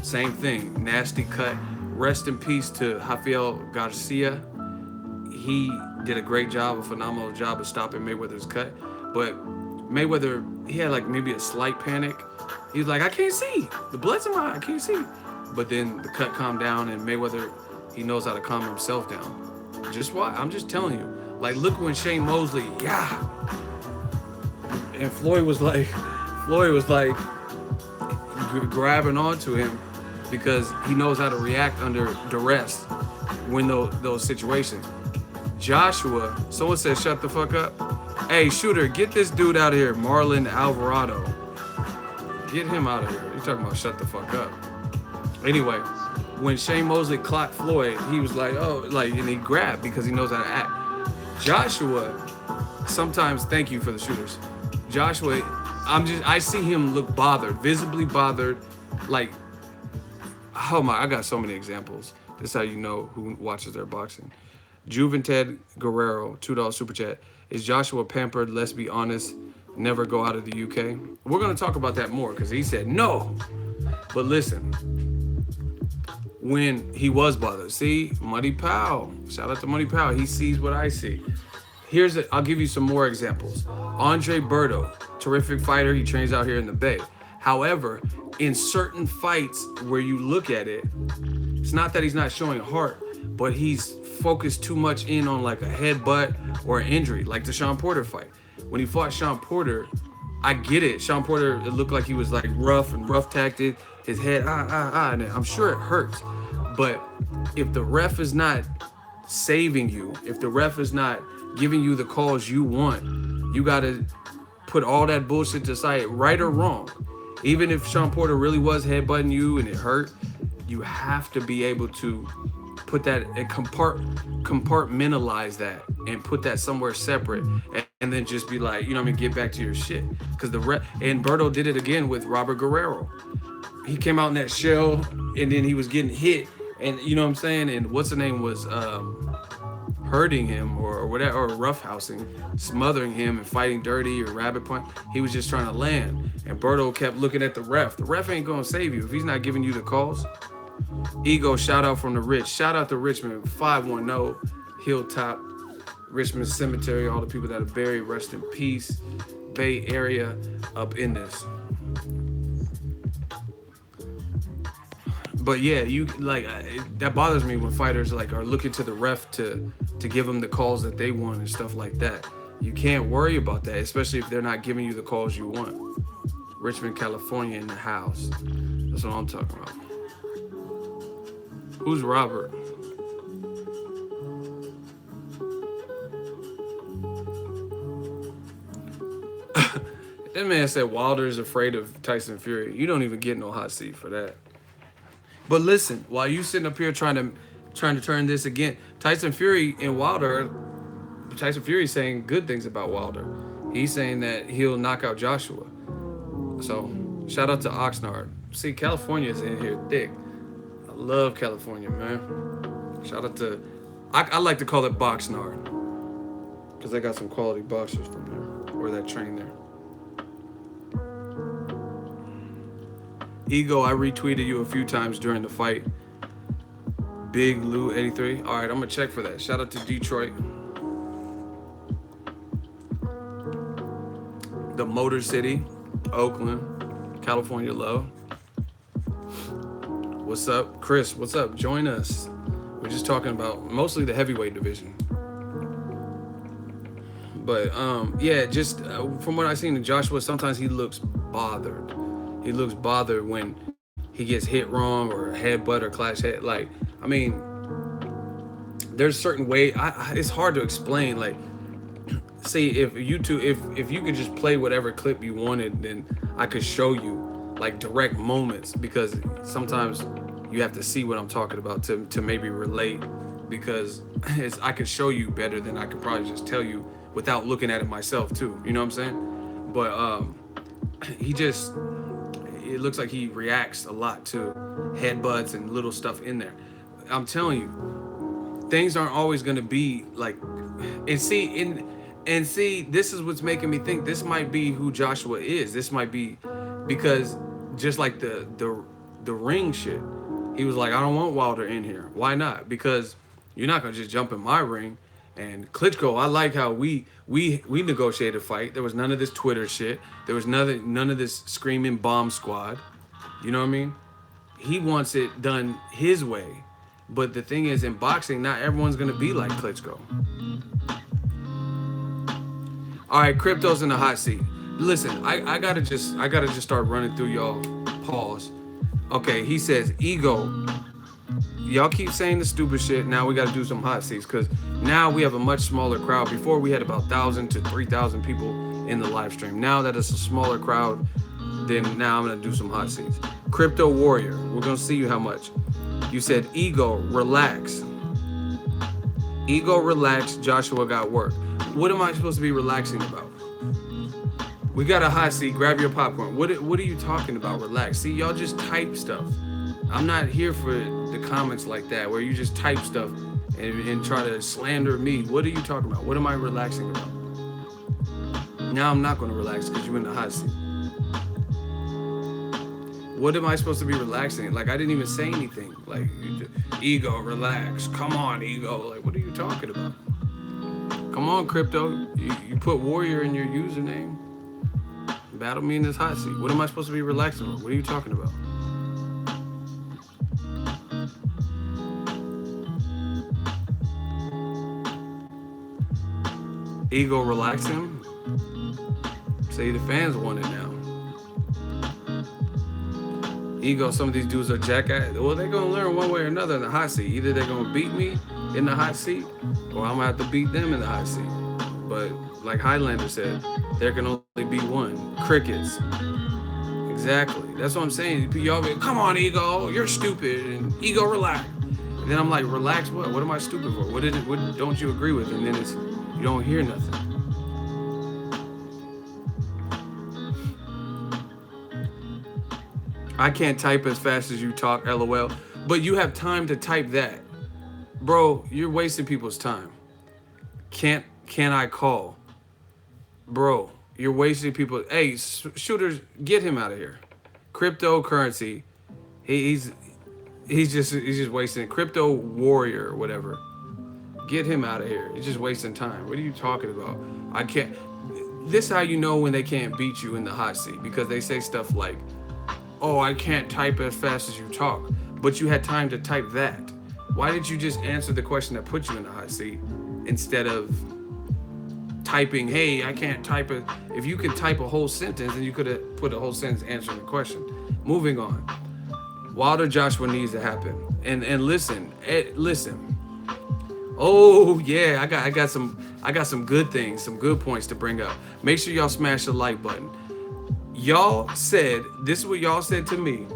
Same thing, nasty cut. Rest in peace to Rafael Garcia. He did a great job, a phenomenal job of stopping Mayweather's cut. But Mayweather, he had like maybe a slight panic. He was like, I can't see. The blood's in my eye, I can't see. But then the cut calmed down, and Mayweather, he knows how to calm himself down. Just why? I'm just telling you. Like, look when Shane Mosley, and Floyd was like grabbing onto him because he knows how to react under duress when those situations. Joshua, someone said shut the fuck up. Hey, shooter, get this dude out of here, Marlon Alvarado. Get him out of here. You're talking about shut the fuck up. Anyway, when Shane Mosley clocked Floyd, he was like, oh, like, and he grabbed because he knows how to act. Joshua, sometimes, thank you for the shooters. Joshua, I see him look bothered, visibly bothered, like, oh my, I got so many examples. This is how you know who watches their boxing. Juventud Guerrero, $2 super chat. Is Joshua pampered? Let's be honest. Never go out of the UK. We're gonna talk about that more because he said no. But listen, when he was bothered, see, Muddy Powell. Shout out to Muddy Powell. He sees what I see. I'll give you some more examples. Andre Berto, terrific fighter. He trains out here in the Bay. However, in certain fights where you look at it, it's not that he's not showing heart, but he's focused too much in on like a headbutt or an injury, like the Sean Porter fight. when he fought Sean Porter, I get it. Sean Porter, it looked like he was like rough tacted. His head, and I'm sure it hurts. But if the ref is not saving you, if the ref is not giving you the calls you want, you gotta put all that bullshit to side, right or wrong. Even if Sean Porter really was headbutting you and it hurt, you have to be able to put that and compartmentalize that and put that somewhere separate, and then just be like, you know what I mean, get back to your shit. Because and Berto did it again with Robert Guerrero. He came out in that shell and then he was getting hit, and you know what I'm saying, and what's the name was hurting him or whatever, or roughhousing, smothering him and fighting dirty or rabbit punch. He was just trying to land, and Berto kept looking at the ref. The ref ain't gonna save you if he's not giving you the calls. Ego, shout out from the Rich. Shout out to Richmond, 510 Hilltop, Richmond Cemetery, all the people that are buried, rest in peace. Bay Area up in this. But yeah, you like that bothers me when fighters like are looking to the ref to give them the calls that they want and stuff like that. You can't worry about that, especially if they're not giving you the calls you want. Richmond, California in the house. That's what I'm talking about. Who's Robert? That man said Wilder is afraid of Tyson Fury. You don't even get no hot seat for that. But listen, while you sitting up here trying to turn this again, Tyson Fury and Wilder, Tyson Fury saying good things about Wilder. He's saying that he'll knock out Joshua. So shout out to Oxnard. See, California's in here thick. I love California, man. Shout out to, I like to call it Boxnard, because they got some quality boxers from there, or that train there. Ego, I retweeted you a few times during the fight. Big Lou 83. All right, I'm gonna check for that. Shout out to Detroit. The Motor City, Oakland, California love. What's up, Chris? What's up? Join us. We're just talking about mostly the heavyweight division. But yeah, just from what I've seen in Joshua, sometimes he looks bothered. He looks bothered when he gets hit wrong or headbutt or clash head. Like, I mean, there's certain way. It's hard to explain. Like, say if you could just play whatever clip you wanted, then I could show you like direct moments, because sometimes you have to see what I'm talking about to maybe relate, because I could show you better than I could probably just tell you without looking at it myself too. You know what I'm saying? But it looks like he reacts a lot to headbutts and little stuff in there. I'm telling you, things aren't always gonna be like, and see, this is what's making me think this might be who Joshua is. This might be because just like the ring shit, he was like, I don't want Wilder in here. Why not? Because you're not gonna just jump in my ring. And Klitschko, I like how we negotiated a fight. There was none of this Twitter shit. There was none of this screaming bomb squad. You know what I mean? He wants it done his way. But the thing is, in boxing, not everyone's gonna be like Klitschko. All right, Crypto's in the hot seat. Listen, I gotta just start running through y'all. Pause. Okay, he says ego. Y'all keep saying the stupid shit. Now we got to do some hot seats, because now we have a much smaller crowd. Before we had about 1,000 to 3,000 people in the live stream. Now that it's a smaller crowd, then now I'm going to do some hot seats. Crypto Warrior, we're going to see you how much. You said ego, relax. Ego, relax. Joshua got work. What am I supposed to be relaxing about? We got a hot seat. Grab your popcorn. What are you talking about? Relax. See, y'all just type stuff. I'm not here for the comments like that, where you just type stuff and try to slander me. What are you talking about? What am I relaxing about? Now I'm not going to relax because you're in the hot seat. What am I supposed to be relaxing? Like, I didn't even say anything. Like, ego, relax. Come on, ego. Like, what are you talking about? Come on, Crypto. You put warrior in your username. Battle me in this hot seat. What am I supposed to be relaxing about? What are you talking about? Ego, relax him. Say the fans want it now. Ego, some of these dudes are jackass. Well, they're gonna learn one way or another in the hot seat. Either they're gonna beat me in the hot seat, or I'm gonna have to beat them in the hot seat. But like Highlander said, there can only be one. Crickets. Exactly. That's what I'm saying. Y'all be, come on, Ego, you're stupid, and Ego, relax. And then I'm like, relax what? What am I stupid for? What don't you agree with? And then it's, you don't hear nothing. I can't type as fast as you talk, LOL. But you have time to type that. Bro, you're wasting people's time. Can I call? Bro, you're wasting people. Hey, shooters, get him out of here. Cryptocurrency. He's just wasting. Crypto warrior or whatever. Get him out of here. He's just wasting time. What are you talking about? I can't. This is how you know when they can't beat you in the hot seat, because they say stuff like, oh, I can't type as fast as you talk. But you had time to type that. Why did you just answer the question that put you in the hot seat instead of typing, hey, I can't type it. If you could type a whole sentence, then you could have put a whole sentence answering the question. Moving on. Wilder Joshua needs to happen. And listen. Oh yeah, I got some good things, some good points to bring up. Make sure y'all smash the like button. Y'all said, this is what y'all said to me.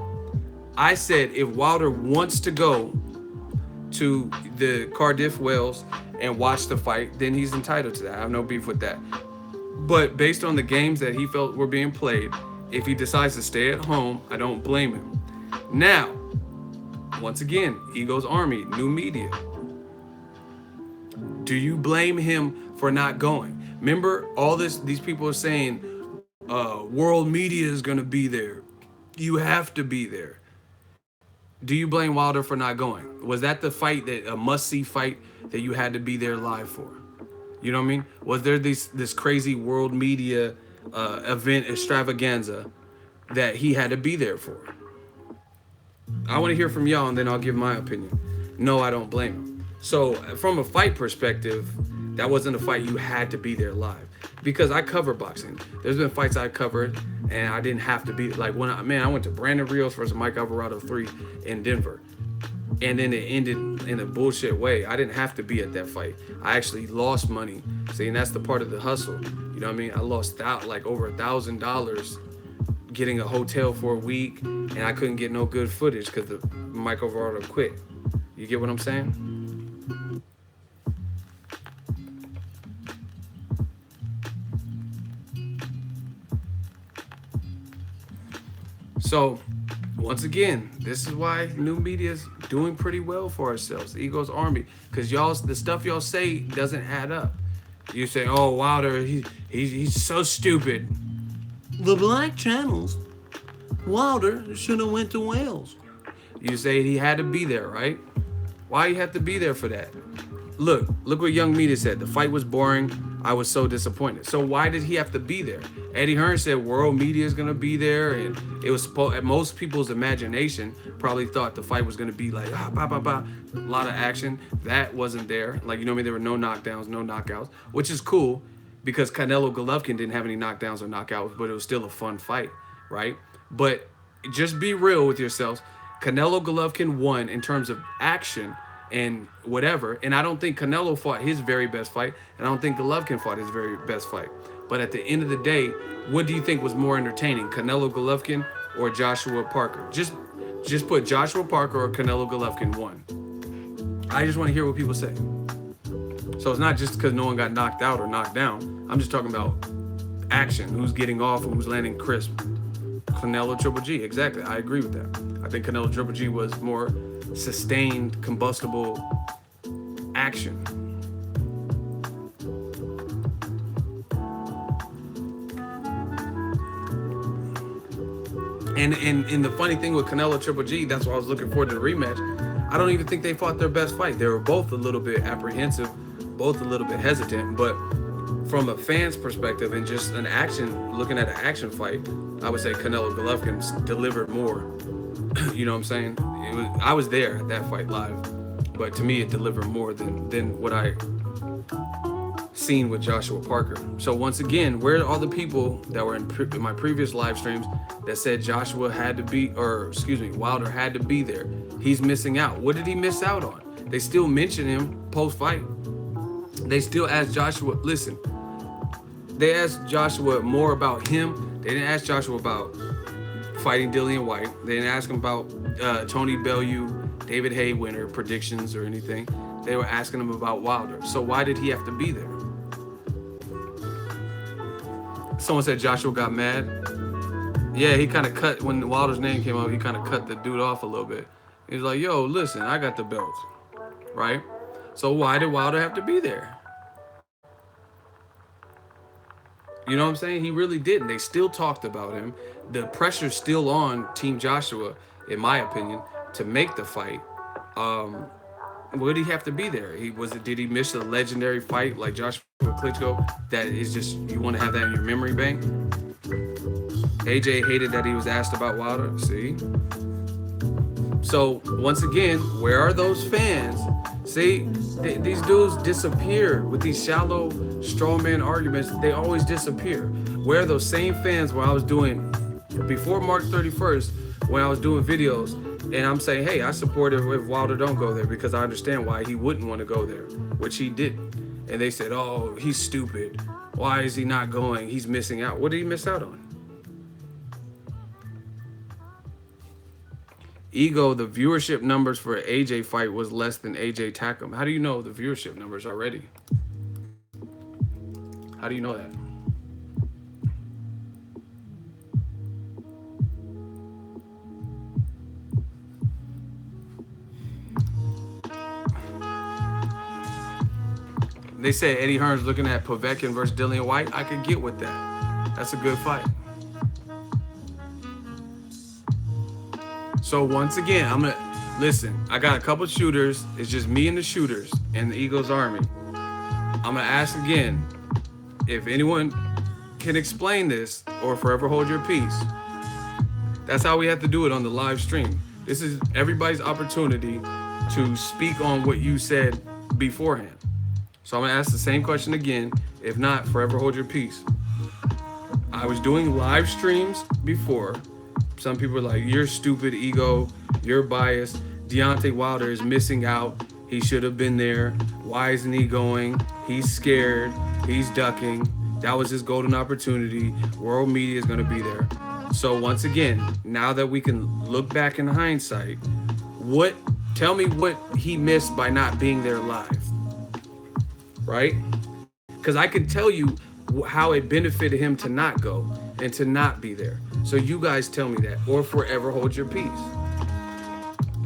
I said if Wilder wants to go to the Cardiff Wells and watch the fight, then he's entitled to that. I have no beef with that. But based on the games that he felt were being played, if he decides to stay at home, I don't blame him. Now, once again, Ego's Army, new media. Do you blame him for not going? Remember, all these people are saying, world media is gonna be there. You have to be there. Do you blame Wilder for not going? Was that the fight, a must-see fight that you had to be there live for? You know what I mean? Was there this crazy world media event extravaganza that he had to be there for? I want to hear from y'all, and then I'll give my opinion. No, I don't blame him. So from a fight perspective, that wasn't a fight you had to be there live. Because I cover boxing. There's been fights I covered and I didn't have to be, like when I went to Brandon Rios versus Mike Alvarado 3 in Denver. And then it ended in a bullshit way. I didn't have to be at that fight. I actually lost money. See, and that's the part of the hustle. You know what I mean? I lost like over $1,000 getting a hotel for a week, and I couldn't get no good footage because the Mike Alvarado quit. You get what I'm saying? So, once again, this is why new media is doing pretty well for ourselves. Ego's Army, because the stuff y'all say doesn't add up. You say, "Oh, Wilder, he's so stupid." The black channels, Wilder should have went to Wales. You say he had to be there, right? Why you have to be there for that? Look what Young Media said. The fight was boring. I was so disappointed. So why did he have to be there? Eddie Hearn said world media is gonna be there, and it was most people's imagination probably thought the fight was gonna be like a lot of action. That wasn't there. Like, you know what I mean? There were no knockdowns, no knockouts, which is cool because Canelo Golovkin didn't have any knockdowns or knockouts, but it was still a fun fight, right? But just be real with yourselves. Canelo Golovkin won in terms of action and whatever, and I don't think Canelo fought his very best fight, and I don't think Golovkin fought his very best fight. But at the end of the day, what do you think was more entertaining, Canelo Golovkin or Joshua Parker? Just put Joshua Parker or Canelo Golovkin won. I just want to hear what people say. So it's not just because no one got knocked out or knocked down. I'm just talking about action, who's getting off and who's landing crisp. Canelo Triple G, exactly. I agree with that. I think Canelo Triple G was more sustained, combustible action. And the funny thing with Canelo Triple G, that's why I was looking forward to the rematch. I don't even think they fought their best fight. They were both a little bit apprehensive, both a little bit hesitant, but from a fan's perspective and just an action, looking at an action fight, I would say Canelo Golovkin delivered more. You know what I'm saying? I was there at that fight live, but to me it delivered more than what I scene with Joshua Parker. So once again, where are all the people that were in my previous live streams that said Joshua had to be, or excuse me, Wilder had to be there? He's missing out. What did he miss out on? They still mention him post-fight. They still ask Joshua, listen, they asked Joshua more about him. They didn't ask Joshua about fighting Dillian White. They didn't ask him about Tony Bellew, David Haye winner predictions or anything. They were asking him about Wilder. So why did he have to be there? Someone said Joshua got mad. Yeah, he kind of cut, when Wilder's name came out, he kind of cut the dude off a little bit. He was like, yo, listen, I got the belt, right? So why did Wilder have to be there? You know what I'm saying? He really didn't. They still talked about him. The pressure's still on Team Joshua, in my opinion, to make the fight. Would he have to be there? Did he miss a legendary fight like Joshua Klitschko that is just, you want to have that in your memory bank? AJ hated that he was asked about Wilder. See? So once again, where are those fans? See, these dudes disappear with these shallow strawman arguments. They always disappear. Where are those same fans where I was doing, before March 31st, when I was doing videos, and I'm saying, hey, I support it if Wilder don't go there because I understand why he wouldn't want to go there, which he didn't. And they said, oh, he's stupid. Why is he not going? He's missing out. What did he miss out on? Ego, the viewership numbers for AJ fight was less than AJ Tackham. How do you know the viewership numbers already? How do you know that? They said Eddie Hearn's looking at Povetkin versus Dillian White. I could get with that. That's a good fight. So once again, I'm gonna listen. I got a couple shooters. It's just me and the shooters and the Eagles Army. I'm gonna ask again if anyone can explain this or forever hold your peace. That's how we have to do it on the live stream. This is everybody's opportunity to speak on what you said beforehand. So I'm gonna ask the same question again. If not, forever hold your peace. I was doing live streams before. Some people are like, you're stupid, Ego, you're biased. Deontay Wilder is missing out. He should have been there. Why isn't he going? He's scared, he's ducking. That was his golden opportunity. World media is gonna be there. So once again, now that we can look back in hindsight, tell me what he missed by not being there live, right? Because I can tell you how it benefited him to not go and to not be there. So you guys tell me that, or forever hold your peace.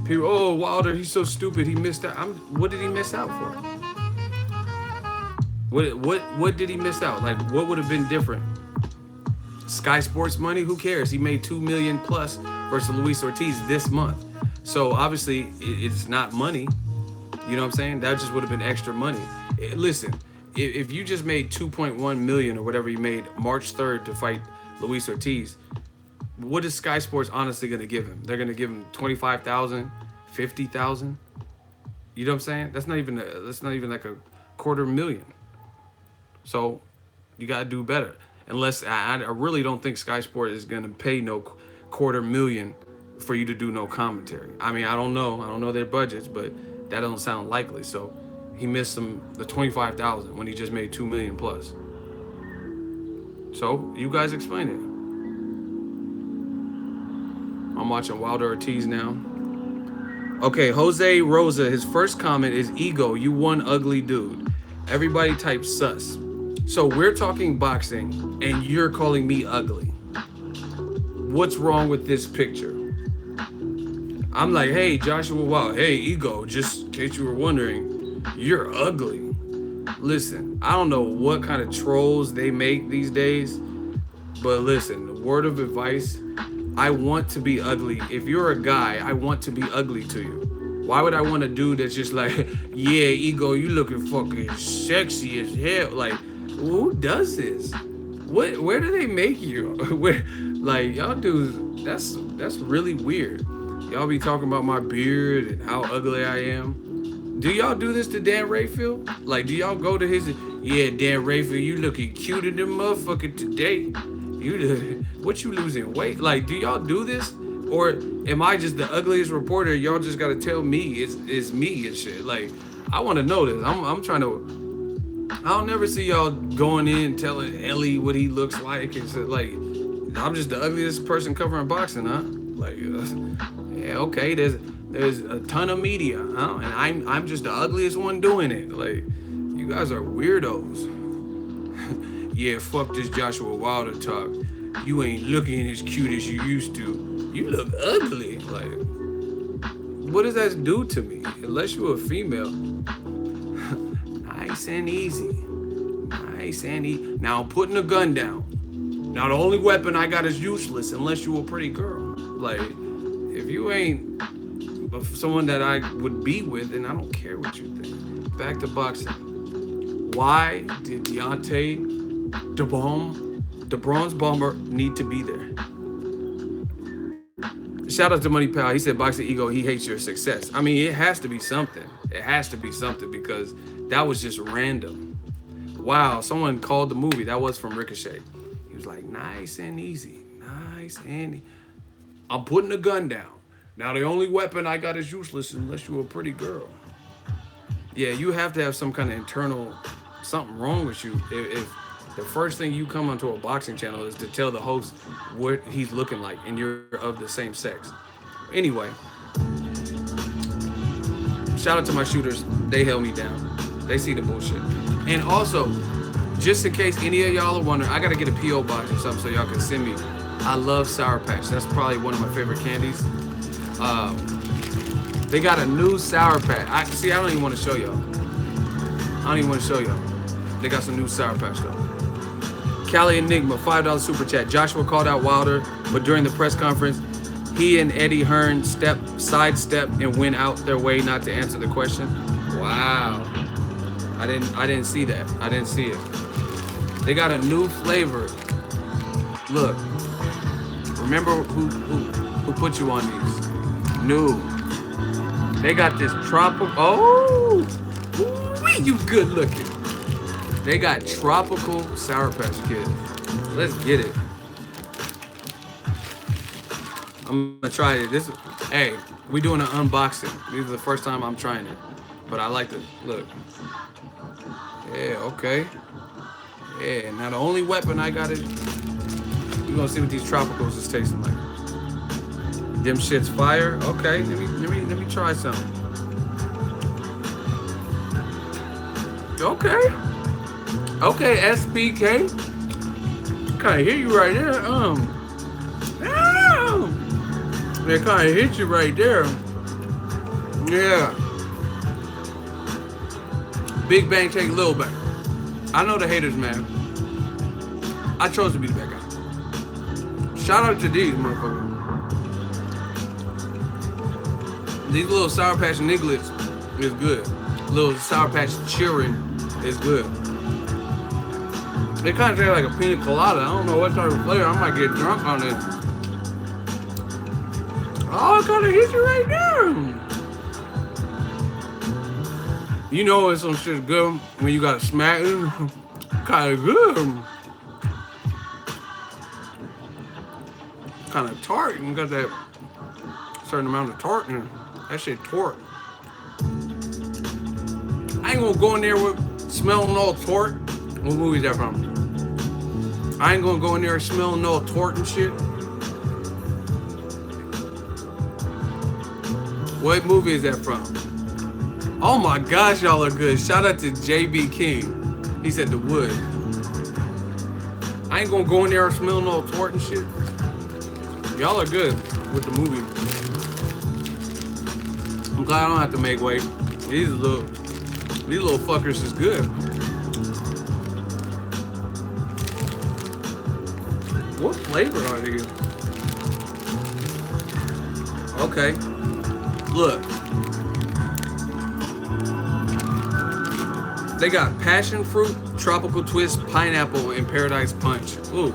People, oh, Wilder, he's so stupid, he missed out. What did he miss out for? What did he miss out? Like, what would have been different? Sky Sports money, who cares? He made $2 million plus versus Luis Ortiz this month. So obviously it's not money. You know what I'm saying? That just would have been extra money. Listen, if you just made 2.1 million or whatever you made March 3rd to fight Luis Ortiz, what is Sky Sports honestly going to give him? They're going to give him 25,000, 50,000. You know what I'm saying? That's not even like a $250,000. So you got to do better. Unless I really don't think Sky Sports is going to pay no $250,000 for you to do no commentary. I mean, I don't know their budgets, but that doesn't sound likely. So he missed the 25,000 when he just made 2 million plus. So you guys explain it. I'm watching Wilder Ortiz now. Okay, Jose Rosa, his first comment is, Ego, you one ugly dude. Everybody type sus. So we're talking boxing and you're calling me ugly. What's wrong with this picture? I'm like, hey, Joshua Wilder, hey, Ego, just in case you were wondering, you're ugly. Listen, I don't know what kind of trolls they make these days, but listen, word of advice, I want to be ugly. If you're a guy, I want to be ugly to you. Why would I want a dude that's just like, yeah, Ego, you looking fucking sexy as hell? Like, who does this? Where do they make you? Where, like, y'all dudes, that's really weird. Y'all be talking about my beard and how ugly I am. Do y'all do this to Dan Rayfield? Like, do y'all go to his? Yeah, Dan Rayfield, you looking cuter than motherfucker today. What you losing weight? Like, do y'all do this? Or am I just the ugliest reporter? Y'all just gotta tell me it's me and shit. Like, I want to know this. I'm trying to. I'll never see y'all going in telling Ellie what he looks like and shit. Like, I'm just the ugliest person covering boxing, huh? Like, yeah, okay. There's a ton of media, huh? And I'm just the ugliest one doing it. Like, you guys are weirdos. Yeah, fuck this Joshua Wilder talk. You ain't looking as cute as you used to. You look ugly. Like, what does that do to me? Unless you're a female. Nice and easy. Nice and easy. Now I'm putting the gun down. Now the only weapon I got is useless unless you a pretty girl. Like, if you ain't someone that I would be with, then I don't care what you think. Back to boxing. Why did Deontay the Bronze Bomber need to be there? Shout out to Money Pal. He said, Boxing Ego, he hates your success. I mean, it has to be something. It has to be something because that was just random. Wow, someone called the movie. That was from Ricochet. He was like, nice and easy. Nice and easy. I'm putting the gun down. Now the only weapon I got is useless unless you're a pretty girl. Yeah, you have to have some kind of internal something wrong with you if the first thing you come onto a boxing channel is to tell the host what he's looking like and you're of the same sex. Anyway, shout out to my shooters. They held me down. They see the bullshit. And also, just in case any of y'all are wondering, I gotta get a P.O. box or something so y'all can send me. I love Sour Patch. That's probably one of my favorite candies. They got a new Sour Patch. I don't even want to show y'all. They got some new Sour Patch though. Cali Enigma, $5 super chat. Joshua called out Wilder, but during the press conference, he and Eddie Hearn sidestepped and went out their way not to answer the question. Wow. I didn't see that. I didn't see it. They got a new flavor. Look. Remember who put you on these? New. They got this tropical. Oh, you good looking. They got tropical Sour Patch Kids. Let's get it. I'm gonna try it. Hey, we doing an unboxing. This is the first time I'm trying it, but I like to look. Yeah, okay. Yeah. Now the only weapon I got is. We're gonna see what these tropicals is tasting like. Them shit's fire. Okay, let me try something. Okay, SPK. Kind of hit you right there. They kind of hit you right there. Yeah. Big bang take little bang. I know the haters, man. I chose to be the bad guy. Shout out to these motherfuckers. These little Sour Patch Nigglets is good. Little Sour Patch Children is good. They kind of taste like a pina colada. I don't know what type of flavor. I might get drunk on it. Oh, it kind of hits you right there. You know when some shit's good when you gotta smack it. Kind of good. Kind of tart and got that certain amount of tart in it. That shit tart. I ain't gonna go in there with smelling all tart. What movie is that from? I ain't gonna go in there smelling all tart and shit. What movie is that from? Oh my gosh, y'all are good. Shout out to JB King. He said The Wood. I ain't gonna go in there smelling all tart and shit. Y'all are good with the movie. I'm glad I don't have to make weight. These little fuckers is good. What flavor are these? Okay. Look. They got passion fruit, tropical twist, pineapple, and paradise punch. Ooh.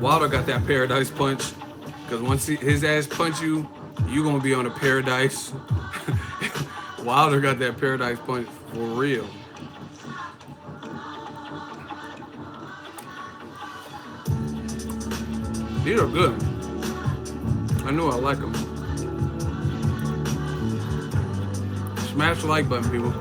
Wilder got that paradise punch. Because once his ass punch you, you gonna be on a paradise. Wilder got that paradise punch for real. These are good. I knew I like them. Smash the like button, people.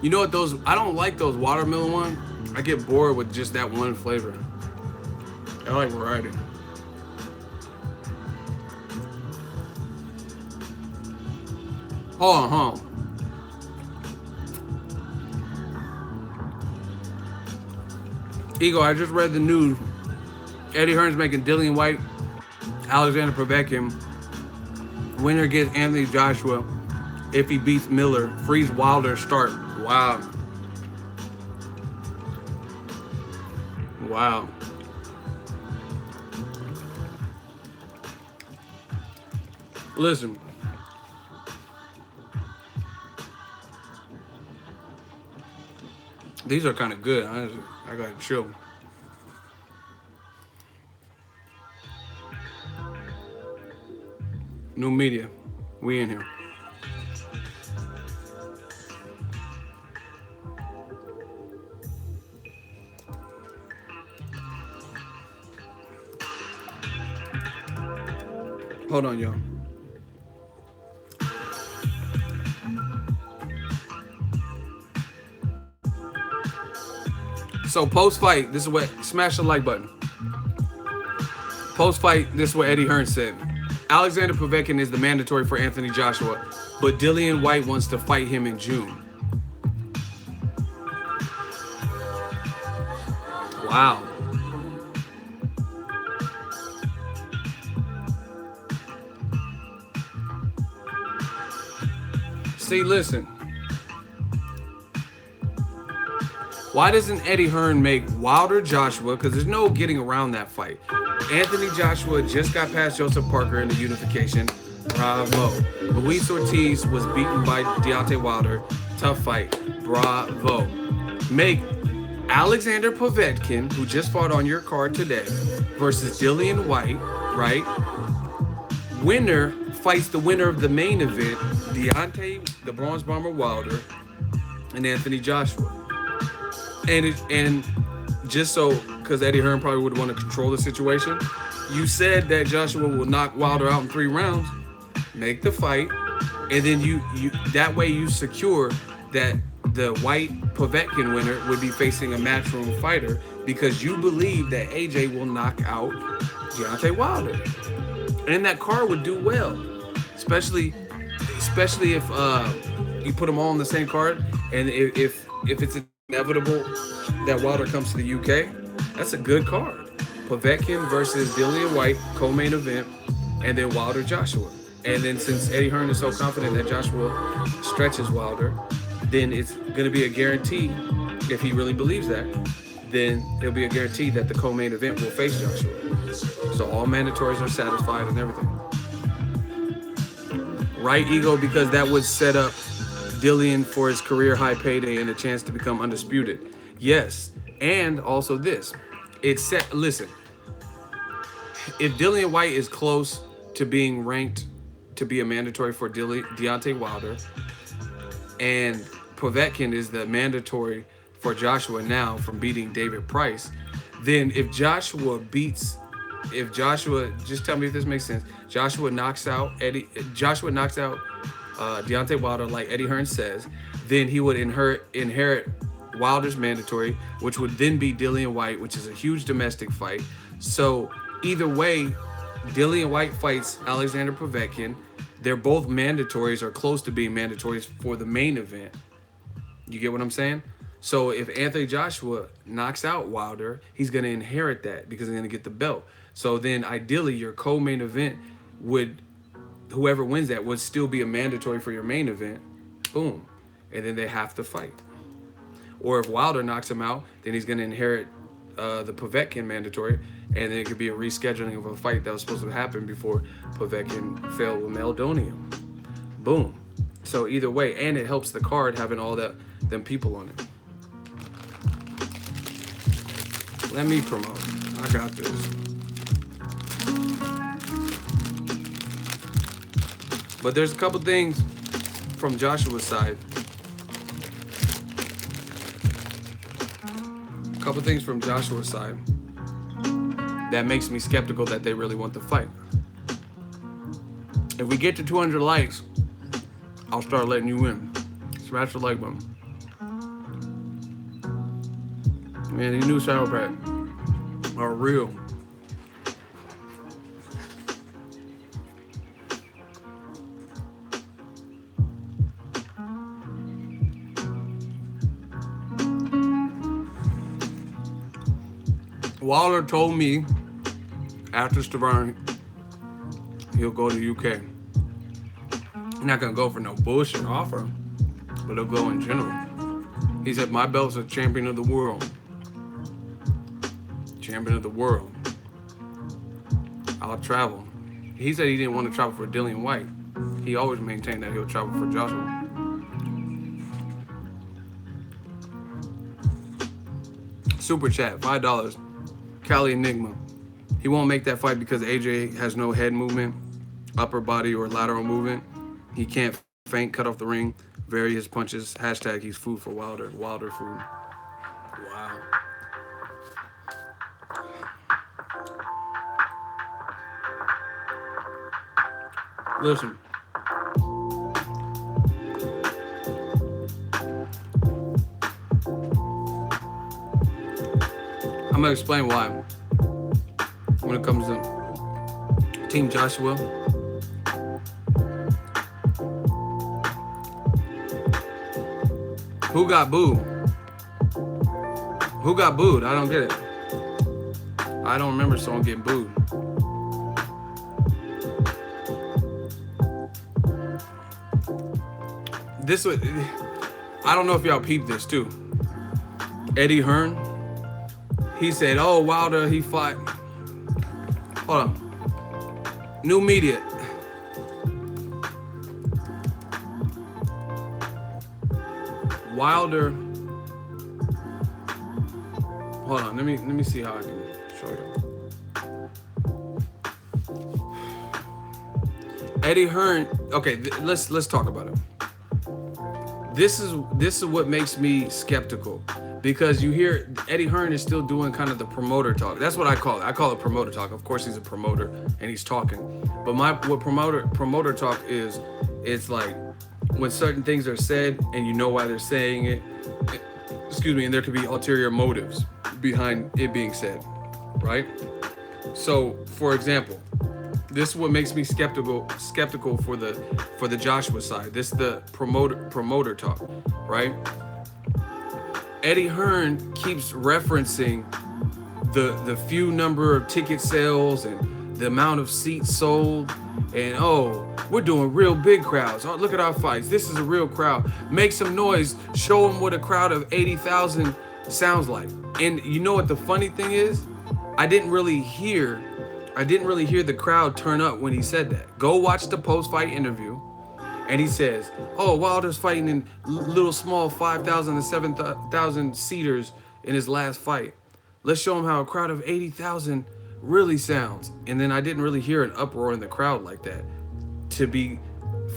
You know what those, I don't like those watermelon ones. I get bored with just that one flavor. I like variety. Hold on. Ego, I just read the news. Eddie Hearn's making Dillian White, Alexander Povetkin. Winner gets Anthony Joshua if he beats Miller. Freeze Wilder start. Wow. Wow. Listen. These are kind of good. I gotta chill. New media. We in here. Hold on, y'all. So post-fight, this is what, smash the like button. Post-fight, this is what Eddie Hearn said. Alexander Povetkin is the mandatory for Anthony Joshua, but Dillian White wants to fight him in June. Wow. See, listen. Why doesn't Eddie Hearn make Wilder Joshua? Because there's no getting around that fight. Anthony Joshua just got past Joseph Parker in the unification. Bravo. Luis Ortiz was beaten by Deontay Wilder. Tough fight. Bravo. Make Alexander Povetkin, who just fought on your card today, versus Dillian White, right? Winner fights the winner of the main event, Deontay, the Bronze Bomber Wilder, and Anthony Joshua. And just so, because Eddie Hearn probably would want to control the situation, you said that Joshua will knock Wilder out in 3 rounds. Make the fight, and then you that way you secure that the White Povetkin winner would be facing a matchroom fighter because you believe that AJ will knock out Deontay Wilder, and that card would do well, especially if you put them all on the same card, and if it's inevitable that Wilder comes to the UK, that's a good card. Povetkin versus Dillian White, co-main event, and then Wilder Joshua. And then since Eddie Hearn is so confident that Joshua stretches Wilder, then it's going to be a guarantee, if he really believes that, then it'll be a guarantee that the co-main event will face Joshua. So all mandatories are satisfied and everything. Right, Ego? Because that would set up Dillian for his career high payday and a chance to become undisputed. Yes, and also this. It's set, listen, if Dillian White is close to being ranked to be a mandatory for Deontay Wilder, and Povetkin is the mandatory for Joshua now from beating David Price, then if Joshua, just tell me if this makes sense, Joshua knocks out Deontay Wilder like Eddie Hearn says, then he would inherit Wilder's mandatory, which would then be Dillian White, which is a huge domestic fight. So either way, Dillian White fights Alexander Povetkin. They're both mandatories or close to being mandatories for the main event. You get what I'm saying? So if Anthony Joshua knocks out Wilder, he's going to inherit that because he's going to get the belt. So then ideally your co-main event would, whoever wins that would still be a mandatory for your main event. Boom. And then they have to fight. Or if Wilder knocks him out, then he's going to inherit the Povetkin mandatory, and then it could be a rescheduling of a fight that was supposed to happen before Povetkin failed with Meldonium. Boom. So either way, and it helps the card having all them people on it. Let me promote. I got this. But there's a couple things from Joshua's side. A couple things from Joshua's side that makes me skeptical that they really want the fight. If we get to 200 likes, I'll start letting you in. Smash the like button. Man, these new Sour Patch are real. Wilder told me after Stavanger he'll go to the UK. He's not gonna go for no bullshit offer, but he'll go in general. He said, my belt's a champion of the world. Champion of the world. I'll travel. He said he didn't want to travel for Dillian White. He always maintained that he'll travel for Joshua. Super chat, $5. Cali Enigma. He won't make that fight because AJ has no head movement, upper body or lateral movement. He can't feint, cut off the ring, vary his punches. Hashtag he's food for Wilder. Wilder food. Wow. Listen. I'm gonna explain why when it comes to Team Joshua. Who got booed? Who got booed? I don't get it. I don't remember someone getting booed. This was, I don't know if y'all peeped this too. Eddie Hearn, he said, oh, Wilder, he fought. Hold on. New media. Wilder. Hold on, let me see how I can show you. Eddie Hearn. Okay, let's talk about it. This is what makes me skeptical, because you hear Eddie Hearn is still doing kind of the promoter talk. That's what I call it. I call it promoter talk. Of course, he's a promoter and he's talking. But what promoter talk is, it's like when certain things are said and you know why they're saying it. Excuse me, and there could be ulterior motives behind it being said, right? So, for example, this is what makes me skeptical for the Joshua side. This is the promoter talk, right? Eddie Hearn keeps referencing the few number of ticket sales and the amount of seats sold, and oh, we're doing real big crowds. Oh, look at our fights. This is a real crowd. Make some noise. Show them what a crowd of 80,000 sounds like. And you know what the funny thing is? I didn't really hear the crowd turn up when he said that. Go watch the post-fight interview, and he says, oh, Wilder's fighting in little small 5,000 to 7,000 seaters in his last fight. Let's show him how a crowd of 80,000 really sounds. And then I didn't really hear an uproar in the crowd like that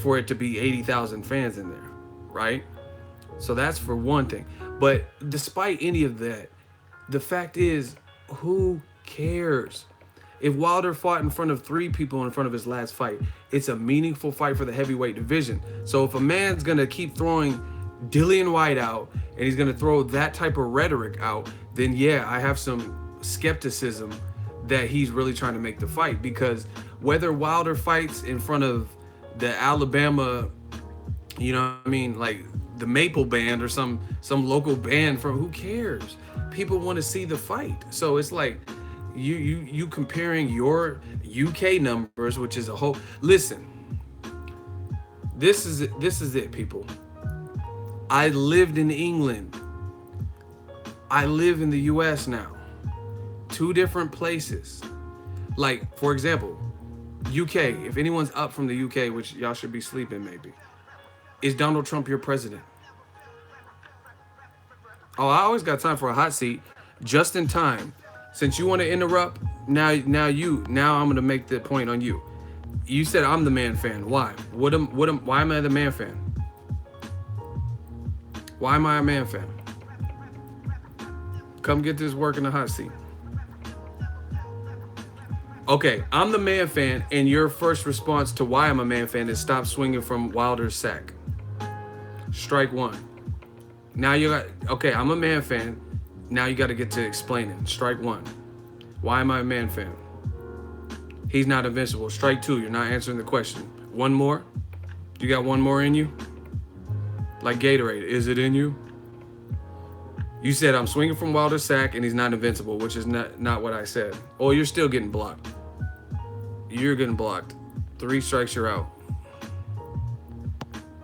for it to be 80,000 fans in there, right? So that's for one thing. But despite any of that, the fact is, who cares? If Wilder fought in front of 3 people in front of his last fight, it's a meaningful fight for the heavyweight division. So if a man's gonna keep throwing Dillian White out and he's gonna throw that type of rhetoric out, then yeah, I have some skepticism that he's really trying to make the fight. Because whether Wilder fights in front of the Alabama, you know what I mean, like the Maple Band or some local band from, who cares? People want to see the fight. So it's like, you comparing your UK numbers, which is a whole, listen, this is it, people. I lived in England. I live in the US now. 2 different places. Like, for example, UK, if anyone's up from the UK, which y'all should be sleeping maybe, is Donald Trump your president? Oh, I always got time for a hot seat, just in time. Since you want to interrupt, now I'm gonna make the point on you. You said I'm the man fan. Why? Why am I the man fan? Why am I a man fan? Come get this work in the hot seat. Okay, I'm the man fan, and your first response to why I'm a man fan is stop swinging from Wilder's sack. Strike one. Now you got, okay, I'm a man fan. Now you got to get to explaining. Strike one. Why am I a man fan? He's not invincible. Strike two, you're not answering the question. One more? You got one more in you? Like Gatorade, is it in you? You said I'm swinging from Wilder's sack and he's not invincible, which is not what I said. Oh, you're still getting blocked. You're getting blocked. 3 strikes, you're out.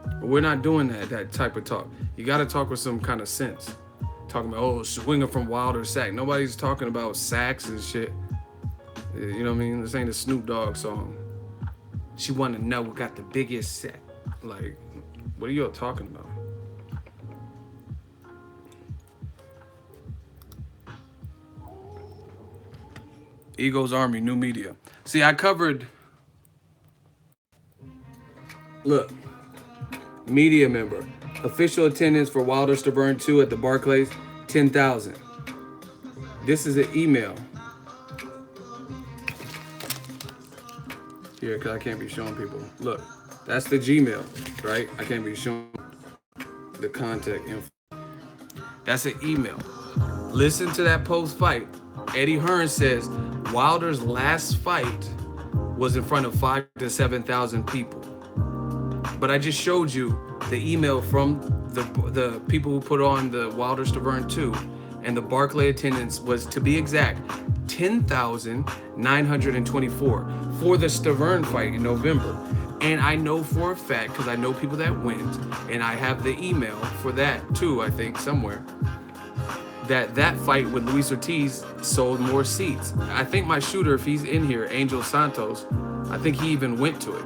But we're not doing that type of talk. You got to talk with some kind of sense. Talking about, oh, swinging from Wilder's sack. Nobody's talking about sacks and shit. You know what I mean? This ain't a Snoop Dogg song. She want to know who got the biggest sack. Like, what are you all talking about? Ego's Army, new media. See, I covered, look, media member. Official attendance for Wilder Stavern 2 at the Barclays, 10,000. This is an email. Here, because I can't be showing people. Look, that's the Gmail, right? I can't be showing the contact info. That's an email. Listen to that post-fight. Eddie Hearn says Wilder's last fight was in front of 5,000 to 7,000 people. But I just showed you the email from the people who put on the Wilder Stavern 2, and the Barclay attendance was, to be exact, 10,924 for the Stavern fight in November. And I know for a fact, because I know people that went, and I have the email for that too, I think, somewhere, that fight with Luis Ortiz sold more seats. I think my shooter, if he's in here, Angel Santos, I think he even went to it.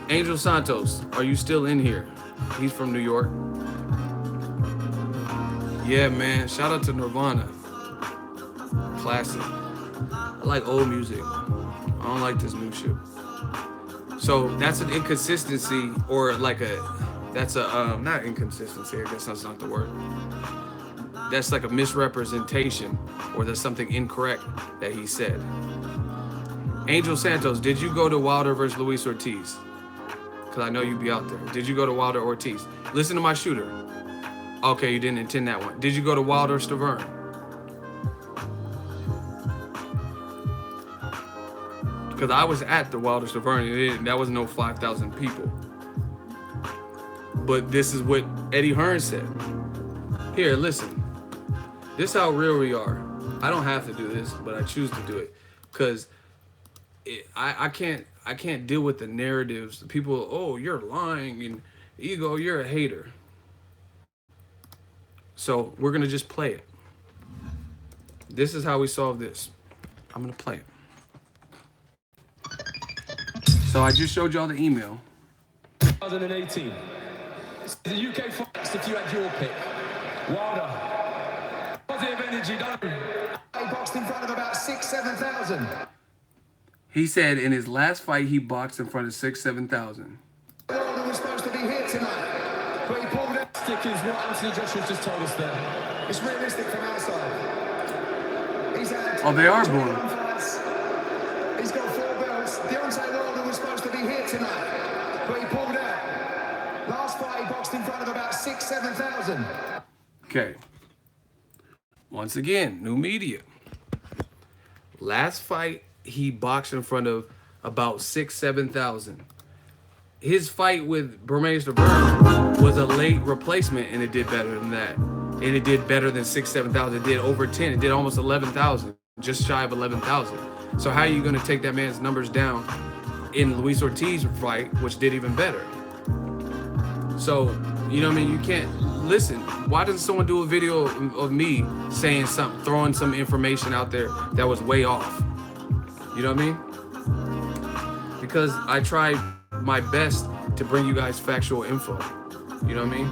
Angel Santos, are you still in here? He's from New York. Yeah, man, shout out to Nirvana. Classic. I like old music. I don't like this new shit. So that's an inconsistency, or like not inconsistency, I guess that's not the word. That's like a misrepresentation, or there's something incorrect that he said. Angel Santos, did you go to Wilder versus Luis Ortiz? Because I know you'd be out there. Did you go to Wilder Ortiz? Listen to my shooter. Okay, you didn't intend that one. Did you go to Wilder Stavern? Because I was at the Wilder Stavern, and that was no 5,000 people. But this is what Eddie Hearn said. Here, listen. This is how real we are. I don't have to do this, but I choose to do it. Because I can't deal with the narratives. People, oh, you're lying, and Ego, you're a hater. So we're going to just play it. This is how we solve this. I'm going to play it. So I just showed y'all the email. 2018. The UK fights, if you had your pick. Wilder. Positive energy, don't you? He boxed in front of about 7,000. He said in his last fight, he boxed in front of 7,000. Wilder was supposed to be here tonight, but he pulled out. Stickers, what Anthony Joshua's just told us there. It's realistic from outside. He's had Oh, they are 21 born. fights. He's got 4 belts. Deontay Wilder was supposed to be here tonight, but he pulled out. Last fight, he boxed in front of about 7,000. Okay. Once again, new media. Last fight, he boxed in front of about 7,000. His fight with Bermane Stavern was a late replacement, and it did better than that. And it did better than 7,000. It did over 10. It did almost 11,000, just shy of 11,000. So how are you going to take that man's numbers down in Luis Ortiz fight, which did even better? So, you know what I mean? You can't listen. Why doesn't someone do a video of me saying something, throwing some information out there that was way off? You know what I mean? Because I tried my best to bring you guys factual info. You know what I mean?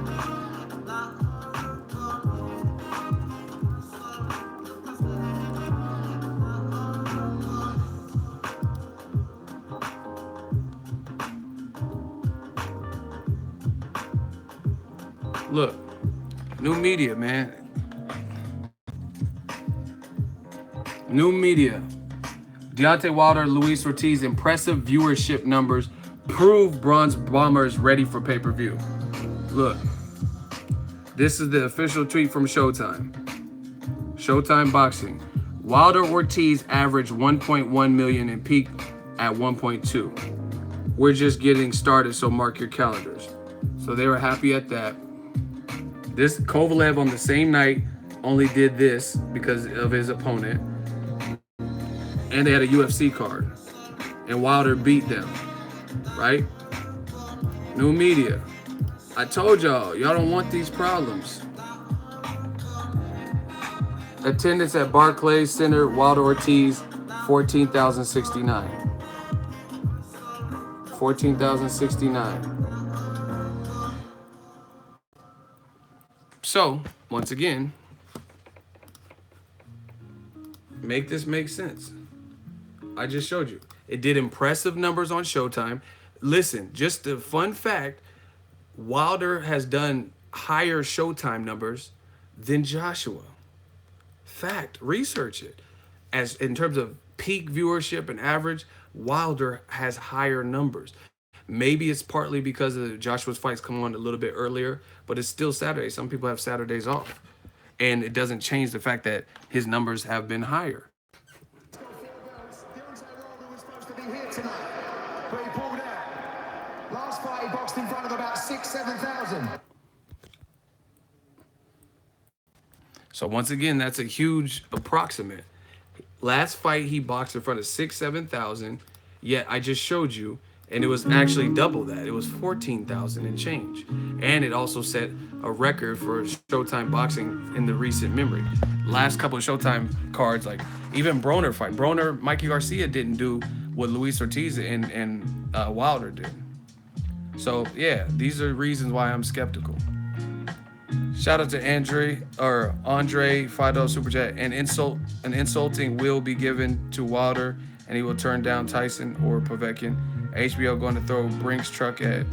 Look, new media, man. New media. Deontay Wilder, Luis Ortiz, impressive viewership numbers prove Bronze Bombers ready for pay-per-view. Look, this is the official tweet from Showtime. Showtime Boxing. Wilder Ortiz averaged 1.1 million and peaked at 1.2. We're just getting started, so mark your calendars. So they were happy at that. This Kovalev on the same night only did this because of his opponent. And they had a UFC card. And Wilder beat them. Right? New media. I told y'all don't want these problems. Attendance at Barclays Center, Wilder Ortiz, 14,069. 14,069. So, once again, make this make sense. I just showed you. It did impressive numbers on Showtime. Listen, just a fun fact, Wilder has done higher Showtime numbers than Joshua. Fact, research it. As in terms of peak viewership and average, Wilder has higher numbers. Maybe it's partly because of Joshua's fights come on a little bit earlier, but it's still Saturday. Some people have Saturdays off. And it doesn't change the fact that his numbers have been higher. Last fight he boxed in front of about 7,000. So once again, that's a huge approximate. Last fight he boxed in front of 7,000, yet I just showed you, and it was actually double that. It was 14,000 and change. And it also set a record for Showtime boxing in the recent memory. Last couple of Showtime cards, like even Broner fight. Broner, Mikey Garcia didn't do what Luis Ortiz and Wilder did. So yeah, these are reasons why I'm skeptical. Shout out to Andre $5 super chat. An insulting will be given to Wilder, and he will turn down Tyson or Povetkin. HBO going to throw Brink's truck at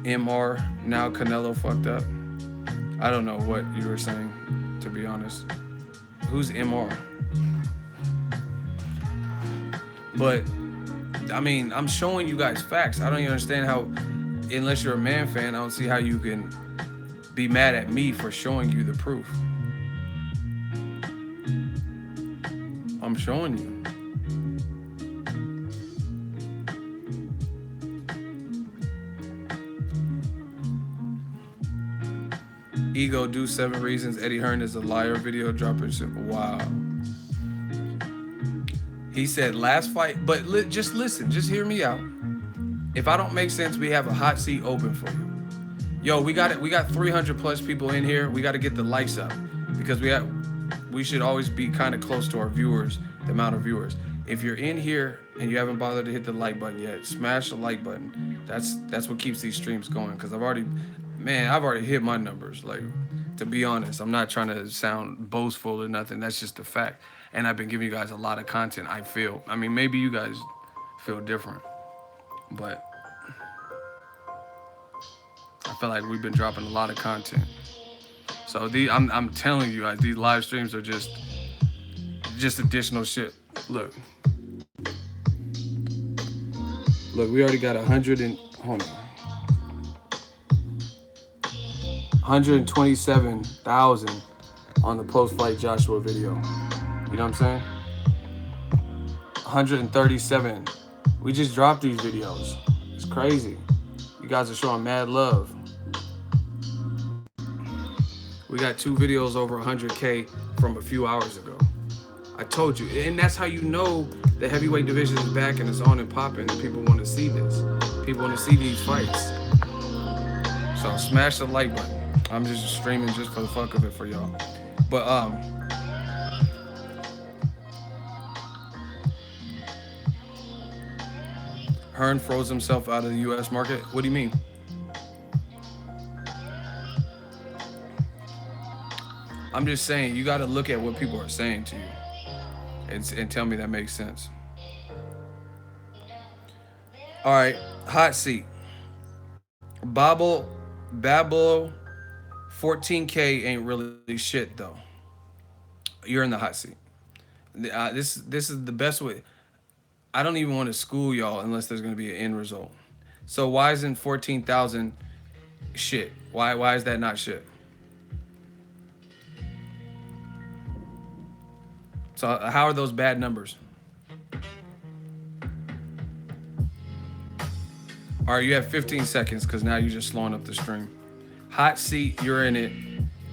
MR. Now Canelo fucked up. I don't know what you were saying, to be honest. Who's MR? But I mean, I'm showing you guys facts. I don't even understand how, unless you're a man fan, I don't see how you can be mad at me for showing you the proof. I'm showing you. Ego do 7 reasons Eddie Hearn is a liar video dropper. Wow. He said last fight, but just listen, just hear me out. If I don't make sense, we have a hot seat open for you. Yo, we got 300 plus people in here. We got to get the likes up because we should always be kind of close to our viewers, the amount of viewers. If you're in here and you haven't bothered to hit the like button yet, smash the like button. That's what keeps these streams going, because I've already hit my numbers. Like, to be honest, I'm not trying to sound boastful or nothing. That's just a fact. And I've been giving you guys a lot of content, I feel. I mean, maybe you guys feel different, but I feel like we've been dropping a lot of content. So I'm telling you, these live streams are just additional shit. Look, we already got 127,000 on the post-fight Joshua video. You know what I'm saying? 137. We just dropped these videos. It's crazy. You guys are showing mad love. We got 2 videos over 100K from a few hours ago. I told you. And that's how you know the heavyweight division is back and it's on and popping, and people want to see this. People want to see these fights. So smash the like button. I'm just streaming just for the fuck of it for y'all. But Hearn froze himself out of the U.S. market. What do you mean? I'm just saying, you got to look at what people are saying to you and tell me that makes sense. All right, hot seat. Babble 14K ain't really shit though. You're in the hot seat. This is the best way. I don't even want to school y'all unless there's going to be an end result. So why isn't 14,000 shit? Why is that not shit? So how are those bad numbers? All right, you have 15 seconds because now you're just slowing up the stream. Hot seat, you're in it.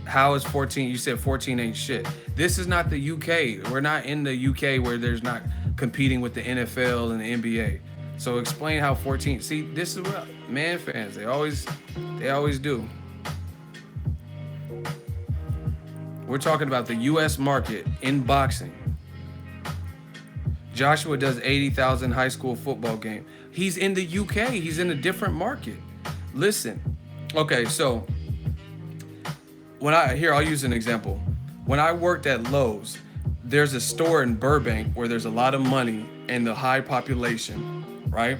How is 14? You said 14 ain't shit. This is not the UK. We're not in the UK where there's not competing with the NFL and the NBA. So explain how 14. See, this is what man fans, they always do. We're talking about the US market in boxing. Joshua does 80,000 high school football game. He's in the UK. He's in a different market. Listen. Okay, so I'll use an example. When I worked at Lowe's, there's a store in Burbank where there's a lot of money and the high population, right?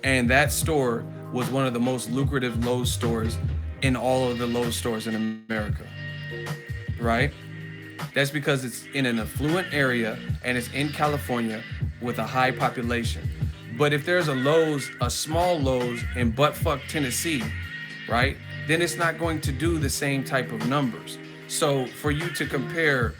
And that store was one of the most lucrative Lowe's stores in all of the Lowe's stores in America, right? That's because it's in an affluent area and it's in California with a high population. But if there's a small Lowe's in buttfuck Tennessee, right, then it's not going to do the same type of numbers. So for you to compare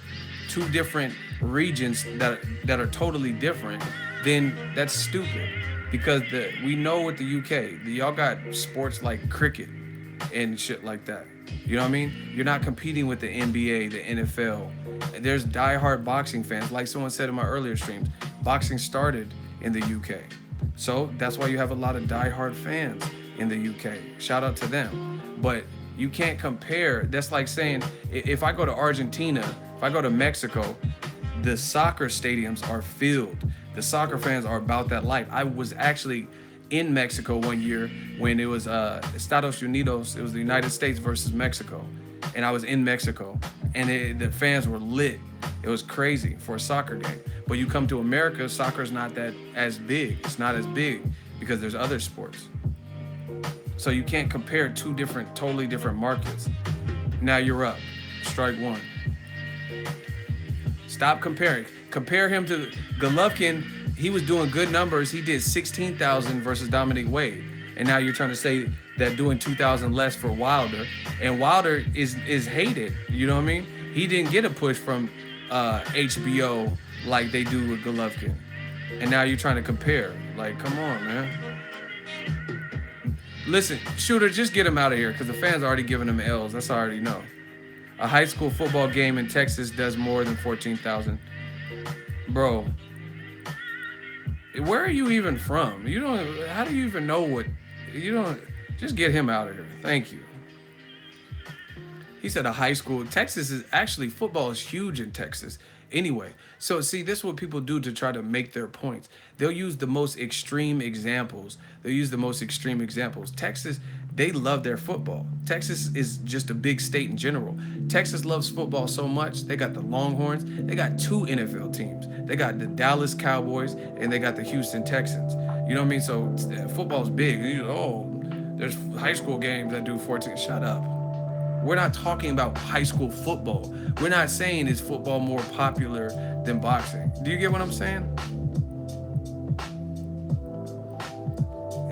two different regions that are totally different, then that's stupid. Because we know with the UK, y'all got sports like cricket and shit like that. You know what I mean? You're not competing with the NBA, the NFL. There's diehard boxing fans. Like someone said in my earlier streams, boxing started in the UK. So that's why you have a lot of diehard fans in the UK. Shout out to them. But you can't compare. That's like saying, if I go to Argentina, if I go to Mexico, the soccer stadiums are filled. The soccer fans are about that life. I was actually in Mexico one year when it was Estados Unidos. It was the United States versus Mexico. And I was in Mexico. And the fans were lit. It was crazy for a soccer game. But you come to America, soccer's not that as big. It's not as big because there's other sports. So you can't compare two totally different markets. Now you're up. Strike one. Stop comparing. Compare him to Golovkin. He was doing good numbers. He did 16,000 versus Dominic Wade. And now you're trying to say that doing 2,000 less for Wilder. And Wilder is hated. You know what I mean? He didn't get a push from HBO like they do with Golovkin. And now you're trying to compare. Like, come on, man. Listen, Shooter, just get him out of here because the fans are already giving him L's. That's I already know. A high school football game in Texas does more than 14,000. Bro, where are you even from? How do you even know what, just get him out of here. Thank you. He said a high school. Texas is actually, football is huge in Texas. Anyway, so see, this is what people do to try to make their points. They'll use the most extreme examples. Texas, they love their football. Texas is just a big state in general. Texas loves football so much. They got the Longhorns. They got two NFL teams. They got the Dallas Cowboys and they got the Houston Texans. You know what I mean? So football's big. There's high school games that do 14. Shut up. We're not talking about high school football. We're not saying is football more popular than boxing. Do you get what I'm saying?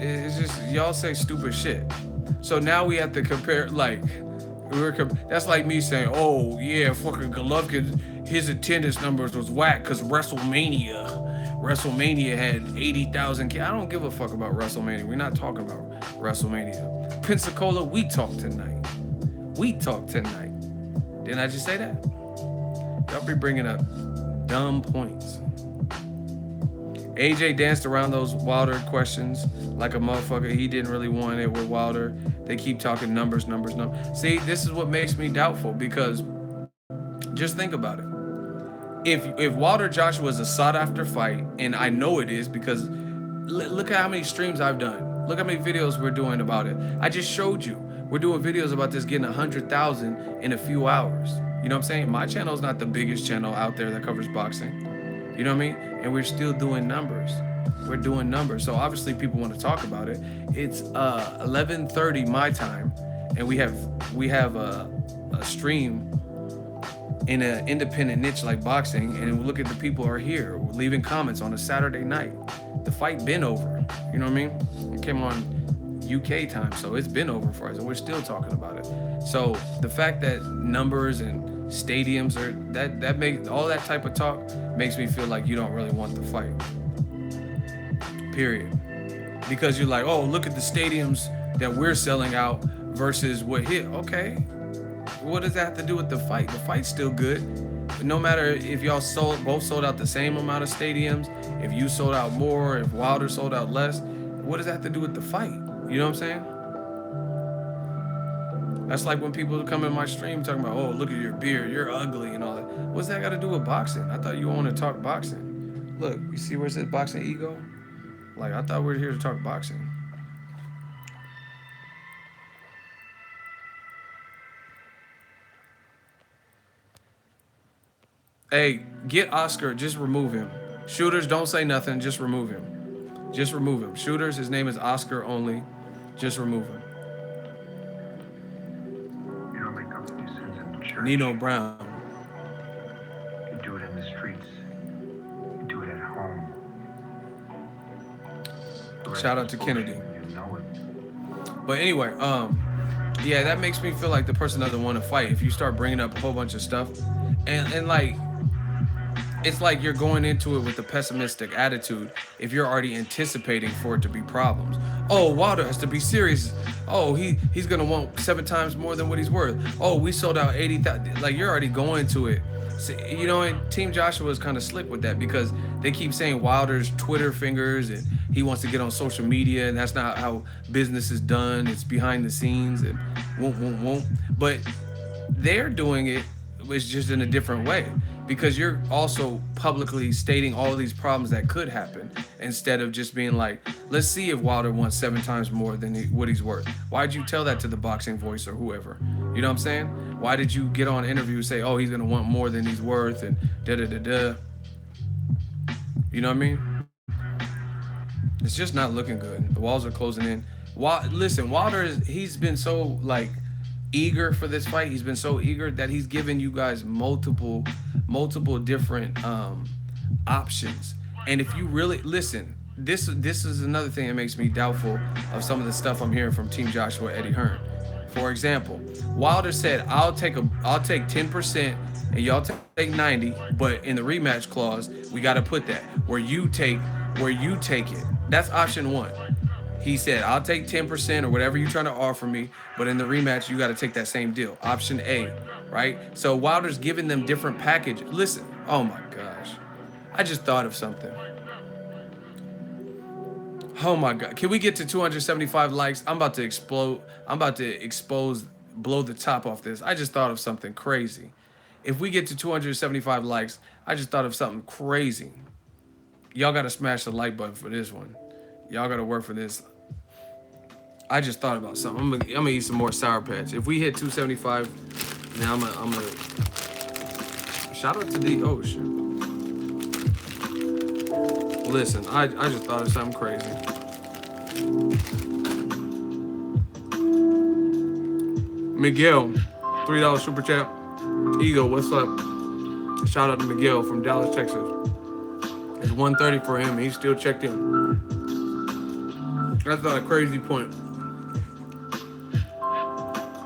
It's just y'all say stupid shit. So now we have to compare, like, that's like me saying, oh yeah, fucking Golovkin, his attendance numbers was whack because WrestleMania had 80,000 kids. I don't give a fuck about WrestleMania. We're not talking about WrestleMania. Pensacola, we talk tonight. Didn't I just say that? Y'all be bringing up dumb points. AJ danced around those Wilder questions like a motherfucker. He didn't really want it with Wilder. They keep talking numbers. See, this is what makes me doubtful because just think about it. If Wilder Joshua is a sought after fight, and I know it is because look at how many streams I've done. Look how many videos we're doing about it. I just showed you. We're doing videos about this getting 100,000 in a few hours. You know what I'm saying? My channel is not the biggest channel out there that covers boxing. You know what I mean? And we're still doing numbers. We're doing numbers. So obviously people want to talk about it. It's 11:30 my time. and we have a stream in an independent niche like boxing, and look at the people who are here leaving comments on a Saturday night. The fight been over, you know what I mean? It came on UK time, so it's been over for us, and we're still talking about it. So the fact that numbers and stadiums are that makes all that type of talk makes me feel like you don't really want the fight. Period. Because you're like, oh, look at the stadiums that we're selling out versus what hit. Okay, what does that have to do with the fight? The fight's still good. But no matter if y'all both sold out the same amount of stadiums, if you sold out more, if Wilder sold out less, what does that have to do with the fight? You know what I'm saying? That's like when people come in my stream talking about, oh, look at your beard, you're ugly and all that. What's that got to do with boxing? I thought you wanted to talk boxing. Look, you see where it says boxing ego? Like, I thought we were here to talk boxing. Hey, get Oscar, just remove him. Shooters, don't say nothing, just remove him. Just remove him. Shooters, his name is Oscar only. Just remove him. You don't make up decisions in the church. Nino Brown. You do it in the streets. You do it at home. Shout out to Kennedy. You know it. But anyway, yeah, that makes me feel like the person doesn't want to fight. If you start bringing up a whole bunch of stuff, and like, it's like you're going into it with a pessimistic attitude if you're already anticipating for it to be problems. Oh, Wilder has to be serious. Oh, he's gonna want 7 times more than what he's worth. Oh, we sold out 80,000. Like, you're already going to it. So, you know, and Team Joshua is kind of slick with that because they keep saying Wilder's Twitter fingers and he wants to get on social media, and that's not how business is done. It's behind the scenes and won't. But they're doing it, it's just in a different way, because you're also publicly stating all of these problems that could happen instead of just being like, let's see if Wilder wants 7 times more than what he's worth. Why'd you tell that to the Boxing Voice or whoever? You know what I'm saying? Why did you get on an interview and say, oh, he's gonna want more than he's worth and da-da-da-da? You know what I mean? It's just not looking good. The walls are closing in. Listen, Wilder, he's been so like eager for this fight. He's been so eager that he's given you guys multiple different options. And if you really listen, this is another thing that makes me doubtful of some of the stuff I'm hearing from Team Joshua, Eddie Hearn. For example, Wilder said, I'll take 10% and y'all take 90, but in the rematch clause, we got to put that where you take it. That's option 1. He said, I'll take 10% or whatever you're trying to offer me, but in the rematch, you got to take that same deal. Option A, right? So Wilder's giving them different package. Listen, oh my gosh. I just thought of something. Oh my God. Can we get to 275 likes? I'm about to explode. I'm about to blow the top off this. I just thought of something crazy. If we get to 275 likes, I just thought of something crazy. Y'all got to smash the like button for this one. Y'all got to work for this. I just thought about something. I'm gonna eat some more Sour Patch. If we hit 275, then I'm gonna shout out to the ocean. Listen, I just thought of something crazy. Miguel, $3 super chat. Ego, what's up? Shout out to Miguel from Dallas, Texas. It's 1:30 for him. He's still checked in. That's not a crazy point.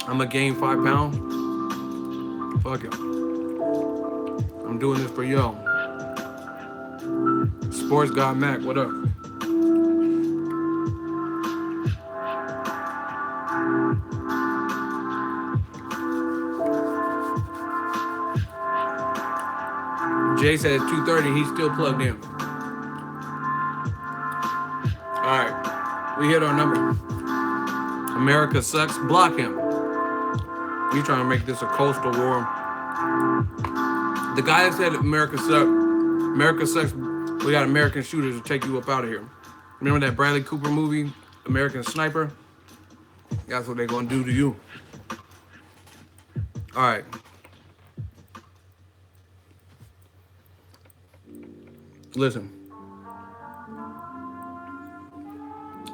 I'm gonna gain 5 pounds. Fuck it. I'm doing this for y'all. Sports God Mac, what up? Jay said it's 2:30. He's still plugged in. All right, we hit our number. America sucks. Block him. You trying to make this a coastal war? The guy that said America sucks. We got American shooters to take you up out of here. Remember that Bradley Cooper movie, American Sniper? That's what they're gonna do to you. All right. Listen.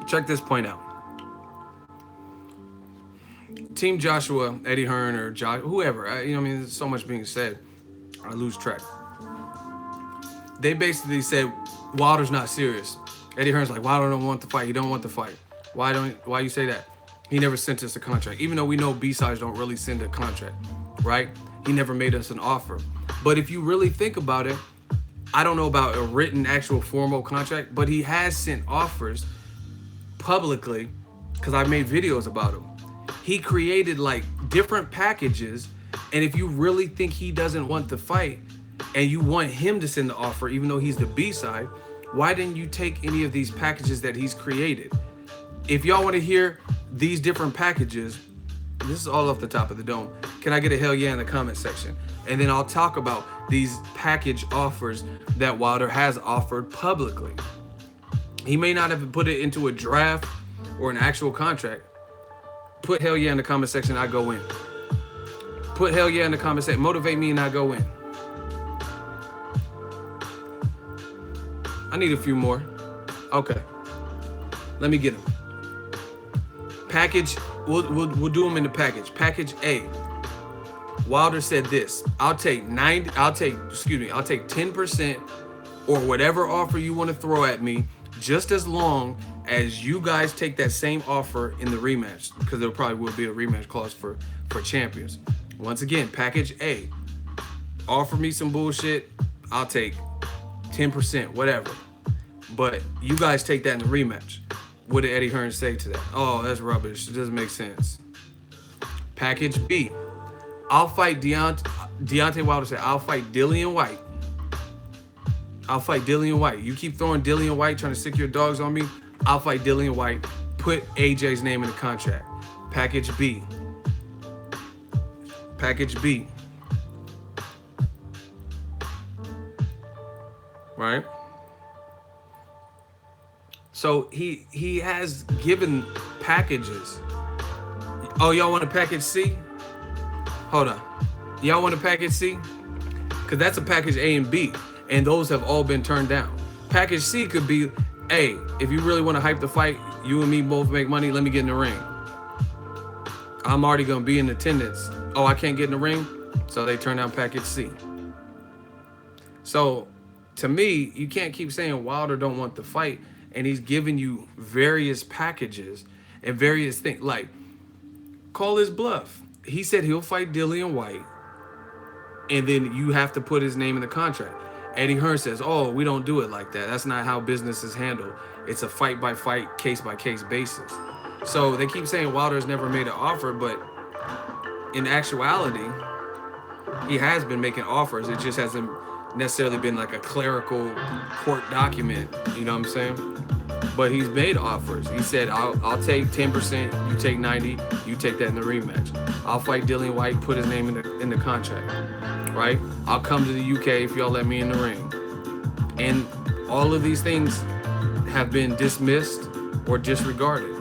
Check this point out. Team Joshua, Eddie Hearn, or whoever, you know, I mean, there's so much being said, I lose track. They basically said Wilder's not serious. Eddie Hearn's like, Wilder don't want the fight. He don't want the fight. Why you say that? He never sent us a contract. Even though we know B-sides don't really send a contract, right? He never made us an offer. But if you really think about it, I don't know about a written, actual, formal contract, but he has sent offers publicly because I made videos about him. He created like different packages, and if you really think he doesn't want the fight and you want him to send the offer, even though he's the B-side, why didn't you take any of these packages that he's created? If y'all want to hear these different packages, this is all off the top of the dome. Can I get a hell yeah in the comment section? And then I'll talk about these package offers that Wilder has offered publicly. He may not have put it into a draft or an actual contract. Put hell yeah in the comment section, I go in. Put hell yeah in the comment section. Motivate me and I go in. I need a few more. Okay. Let me get them. Package, we'll do them in the package. Package A. Wilder said this: I'll take 10% or whatever offer you want to throw at me, just as long as you guys take that same offer in the rematch, because there probably will be a rematch clause for champions. Once again, package A. Offer me some bullshit, I'll take 10%, whatever. But you guys take that in the rematch. What did Eddie Hearn say to that? Oh, that's rubbish. It doesn't make sense. Package B. I'll fight Deontay Wilder said, I'll fight Dillian White. I'll fight Dillian White. You keep throwing Dillian White, trying to stick your dogs on me, I'll fight Dillian White. Put AJ's name in the contract. Package B. Package B. Right? So he has given packages. Oh, y'all want a package C? Hold on. Y'all want a package C? Because that's a package A and B, and those have all been turned down. Package C could be, hey, if you really want to hype the fight, you and me both make money, let me get in the ring. I'm already going to be in attendance. Oh, I can't get in the ring? So they turn down package C. So to me, you can't keep saying Wilder don't want the fight, and he's giving you various packages and various things. Like, call his bluff. He said he'll fight Dillian White, and then you have to put his name in the contract. Eddie Hearn says, oh, we don't do it like that. That's not how business is handled. It's a fight-by-fight, case-by-case basis. So they keep saying Wilder's never made an offer, but in actuality, he has been making offers. It just hasn't necessarily been like a clerical court document, you know what I'm saying? But he's made offers. He said, I'll take 10%, you take 90, you take that in the rematch. I'll fight Dillian White, put his name in the contract, right? I'll come to the UK if y'all let me in the ring. And all of these things have been dismissed or disregarded.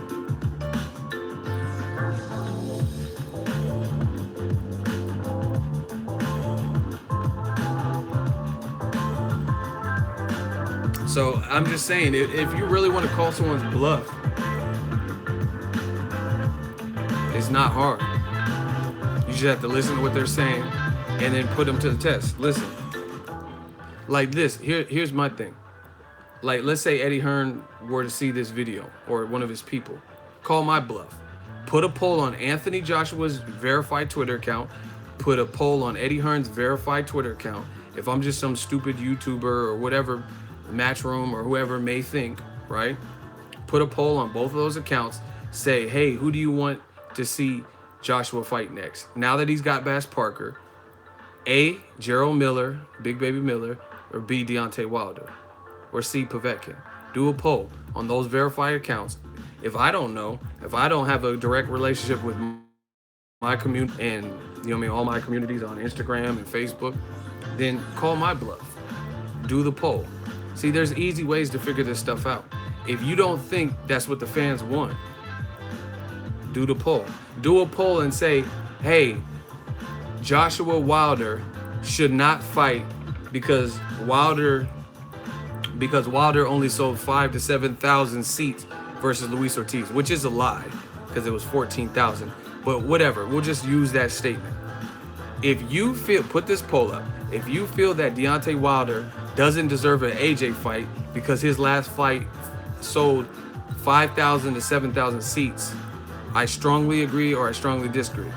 So I'm just saying, if you really want to call someone's bluff, it's not hard. You just have to listen to what they're saying and then put them to the test. Listen, like this, here's my thing. Like, let's say Eddie Hearn were to see this video, or one of his people. Call my bluff. Put a poll on Anthony Joshua's verified Twitter account. Put a poll on Eddie Hearn's verified Twitter account. If I'm just some stupid YouTuber or whatever, Matchroom or whoever may think, right? Put a poll on both of those accounts. Say, hey, who do you want to see Joshua fight next? Now that he's got Bass Parker, A, Gerald Miller, Big Baby Miller, or B, Deontay Wilder, or C, Povetkin. Do a poll on those verified accounts. If I don't know, if I don't have a direct relationship with my community and, you know what I mean, all my communities on Instagram and Facebook, then call my bluff. Do the poll. See, there's easy ways to figure this stuff out. If you don't think that's what the fans want, do the poll. Do a poll and say, hey, Joshua Wilder should not fight because Wilder only sold 5,000 to 7,000 seats versus Luis Ortiz, which is a lie because it was 14,000. But whatever, we'll just use that statement. If you feel, put this poll up. If you feel that Deontay Wilder doesn't deserve an AJ fight because his last fight sold 5,000 to 7,000 seats, I strongly agree or I strongly disagree.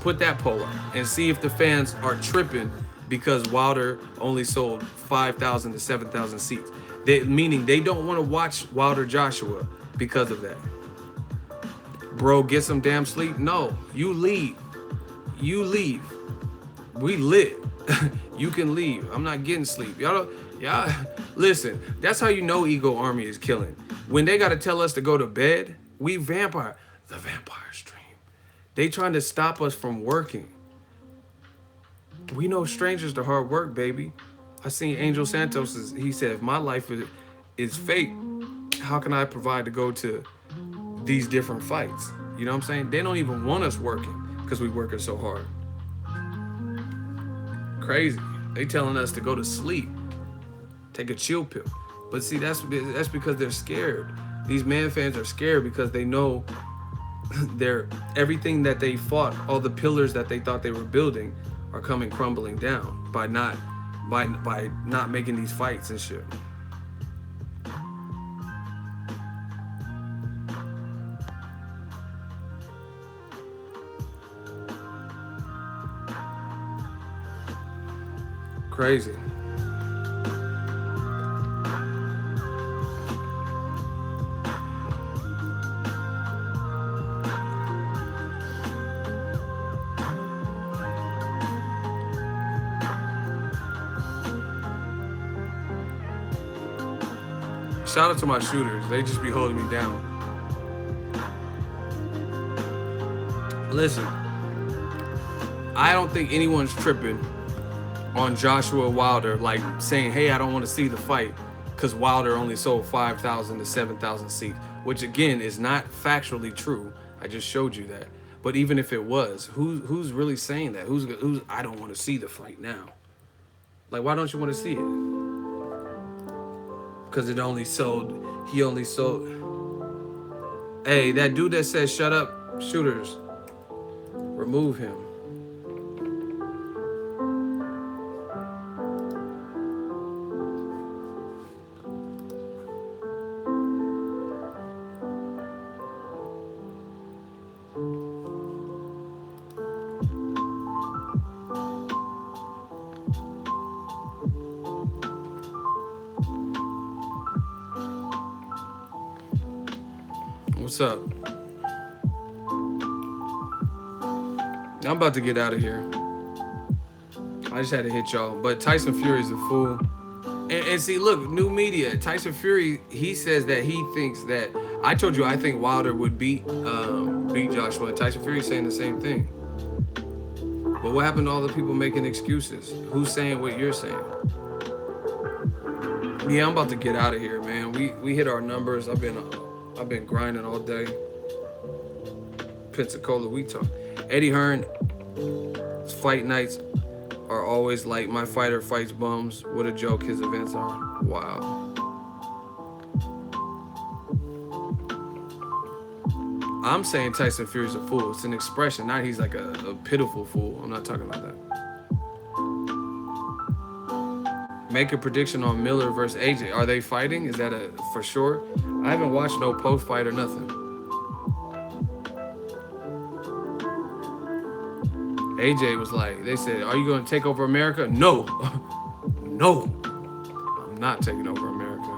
Put that poll up and see if the fans are tripping because Wilder only sold 5,000 to 7,000 seats. Meaning they don't want to watch Wilder Joshua because of that. Bro, get some damn sleep. No, you leave. You leave. We lit. You can leave. I'm not getting sleep. Y'all listen, that's how you know Ego Army is killing. When they gotta tell us to go to bed, we the vampire stream. They trying to stop us from working. We know strangers to hard work, baby. I seen Angel Santos, he said, if my life is fake, how can I provide to go to these different fights? You know what I'm saying? They don't even want us working because we working so hard. Crazy. They telling us to go to sleep, take a chill pill. But see, that's because they're scared. These man fans are scared because they know everything that they fought, all the pillars that they thought they were building are coming crumbling down by not making these fights and shit. Crazy. Shout out to my shooters. They just be holding me down. Listen, I don't think anyone's tripping on Joshua Wilder, like saying, hey, I don't want to see the fight because Wilder only sold 5,000 to 7,000 seats, which again is not factually true. I just showed you that. But even if it was, who's really saying that? Who's I don't want to see the fight now? Like, why don't you want to see it? Because he only sold. Hey, that dude that says shut up, shooters, remove him. What's up? I'm about to get out of here. I just had to hit y'all. But Tyson Fury is a fool. And see, look, new media. Tyson Fury, he says that he thinks that, I told you I think Wilder would beat Joshua. And Tyson Fury saying the same thing. But what happened to all the people making excuses? Who's saying what you're saying? Yeah, I'm about to get out of here, man. We hit our numbers. I've been grinding all day. Pensacola, we talk. Eddie Hearn, fight nights are always like my fighter fights bums. What a joke his events are. Wow. I'm saying Tyson Fury's a fool. It's an expression, not he's like a pitiful fool. I'm not talking about that. Make a prediction on Miller versus AJ. Are they fighting? Is that a for sure? I haven't watched no post fight or nothing. AJ was like, they said, are you going to take over America? No. No. I'm not taking over America.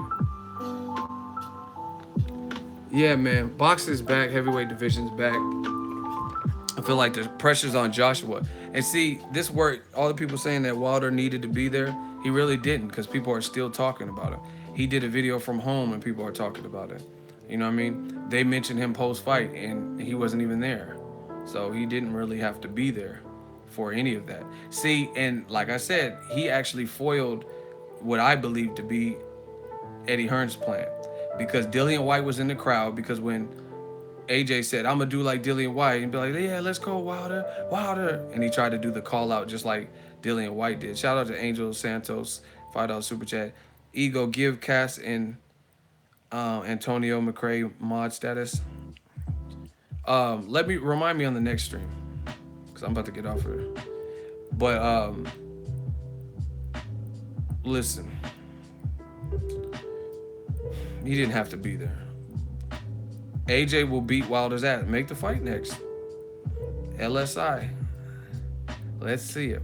Yeah, man. Boxing's back. Heavyweight division's back. I feel like the pressure's on Joshua. And see, this worked. All the people saying that Wilder needed to be there, he really didn't, because people are still talking about it. He did a video from home and people are talking about it. You know what I mean? They mentioned him post-fight and he wasn't even there. So he didn't really have to be there for any of that. See, and like I said, he actually foiled what I believe to be Eddie Hearn's plan. Because Dillian White was in the crowd, because when AJ said, I'm gonna do like Dillian White and be like, yeah, let's go Wilder, Wilder. And he tried to do the call out just like Dillian White did. Shout out to Angel Santos, $5 super chat. Ego, give Cass and Antonio McRae mod status. Let me remind me on the next stream, because I'm about to get off here. But listen, he didn't have to be there. AJ will beat Wilder's ass. Make the fight next. LSI. Let's see it.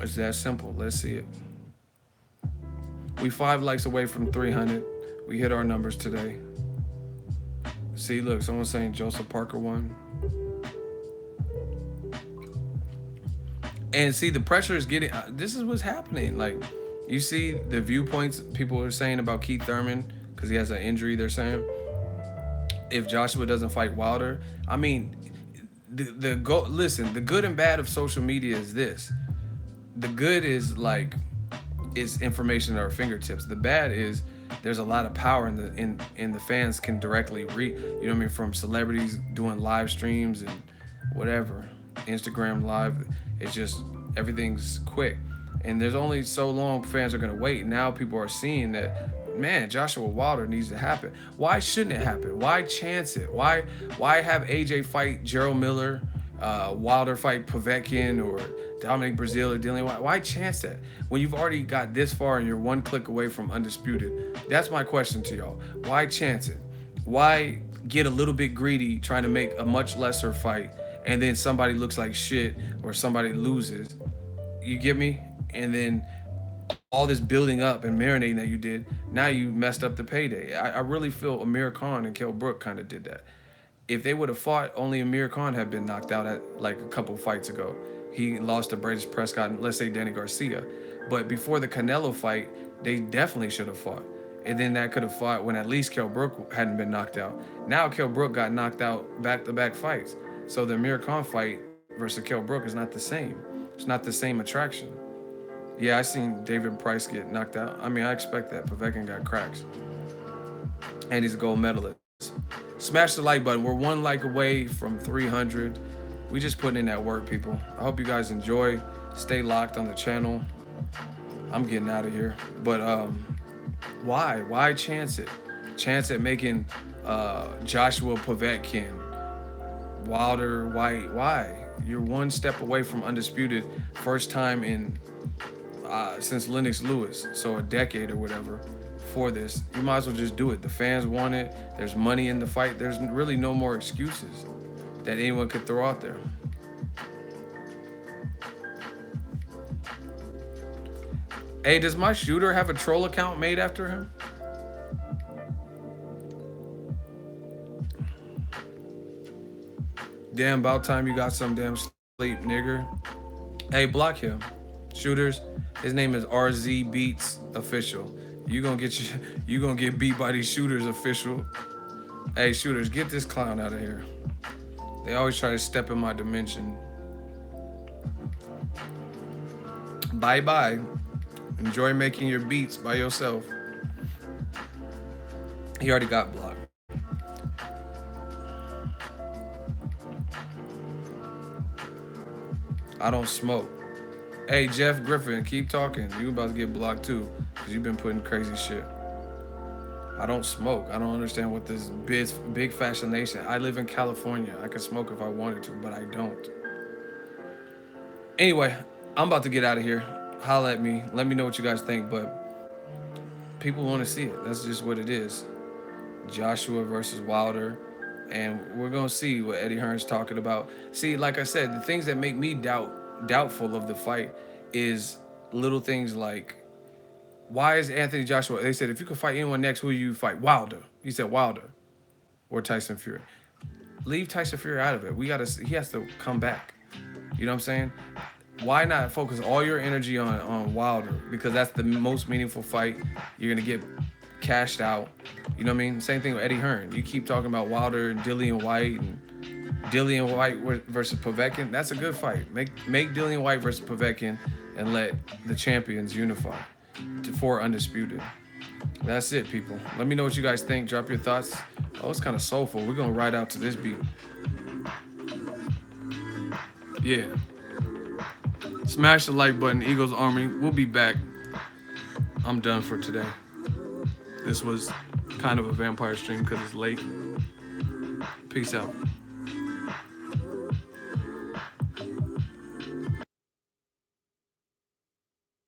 It's that simple. Let's see it. We 5 likes away from 300. We hit our numbers today. See, look, someone's saying Joseph Parker won. And see, the pressure is getting, this is what's happening. Like, you see the viewpoints people are saying about Keith Thurman, because he has an injury, they're saying. If Joshua doesn't fight Wilder, I mean, listen, the good and bad of social media is this. The good is like, it's information at our fingertips. The bad is there's a lot of power in the fans can directly read, you know what I mean, from celebrities doing live streams and whatever, Instagram live. It's just, everything's quick. And there's only so long fans are gonna wait. Now people are seeing that, man, Joshua Wilder needs to happen. Why shouldn't it happen? Why chance it? Why have AJ fight Gerald Miller, Wilder fight Povetkin or Dominic Breazeale or Dillian? Why chance that when you've already got this far and you're 1 click away from undisputed? That's my question to y'all. Why chance it? Why get a little bit greedy trying to make a much lesser fight and then somebody looks like shit or somebody loses? You get me? And then all this building up and marinating that you did, now you messed up the payday. I really feel Amir Khan and Kell Brook kind of did that. If they would have fought, only Amir Khan had been knocked out at like a couple fights ago. He lost to British Prescott and let's say Danny Garcia. But before the Canelo fight, they definitely should have fought. And then that could have fought when at least Kell Brook hadn't been knocked out. Now Kell Brook got knocked out back-to-back fights. So the Amir Khan fight versus Kell Brook is not the same. It's not the same attraction. Yeah, I seen David Price get knocked out. I mean, I expect that. Povetkin got cracks. And he's a gold medalist. Smash the like button. We're 1 like away from 300. We just putting in that work, people. I hope you guys enjoy. Stay locked on the channel. I'm getting out of here. But why? Why chance it? Chance at making Joshua Povetkin, Wilder, why? You're 1 step away from undisputed. First time in since Lennox Lewis, so a decade or whatever for this. You might as well just do it. The fans want it. There's money in the fight. There's really no more excuses that anyone could throw out there. Hey, does my shooter have a troll account made after him? Damn, about time you got some damn sleep, nigger. Hey, block him. Shooters, his name is RZ Beats Official. You gonna get beat by these shooters official. Hey, shooters, get this clown out of here. They always try to step in my dimension. Bye-bye. Enjoy making your beats by yourself. He already got blocked. I don't smoke. Hey, Jeff Griffin, keep talking. You about to get blocked too, because you've been putting crazy shit. I don't smoke. I don't understand what this big fascination. I live in California. I could smoke if I wanted to, but I don't. Anyway, I'm about to get out of here. Holla at me. Let me know what you guys think, but people want to see it. That's just what it is. Joshua versus Wilder. And we're going to see what Eddie Hearn's talking about. See, like I said, the things that make me doubtful of the fight is little things like, why is Anthony Joshua, they said, if you could fight anyone next, who you fight? Wilder. He said Wilder or Tyson Fury. Leave Tyson Fury out of it. He has to come back. You know what I'm saying? Why not focus all your energy on Wilder? Because that's the most meaningful fight. You're going to get cashed out. You know what I mean? Same thing with Eddie Hearn. You keep talking about Wilder and Dillian White and Dillian White versus Povetkin. That's a good fight. Make Dillian White versus Povetkin and let the champions unify for undisputed. That's it, people. Let me know what you guys think. Drop your thoughts. Oh, it's kind of soulful. We're going to ride out to this beat. Yeah. Smash the like button, Eagles Army. We'll be back. I'm done for today. This was kind of a vampire stream because it's late. Peace out.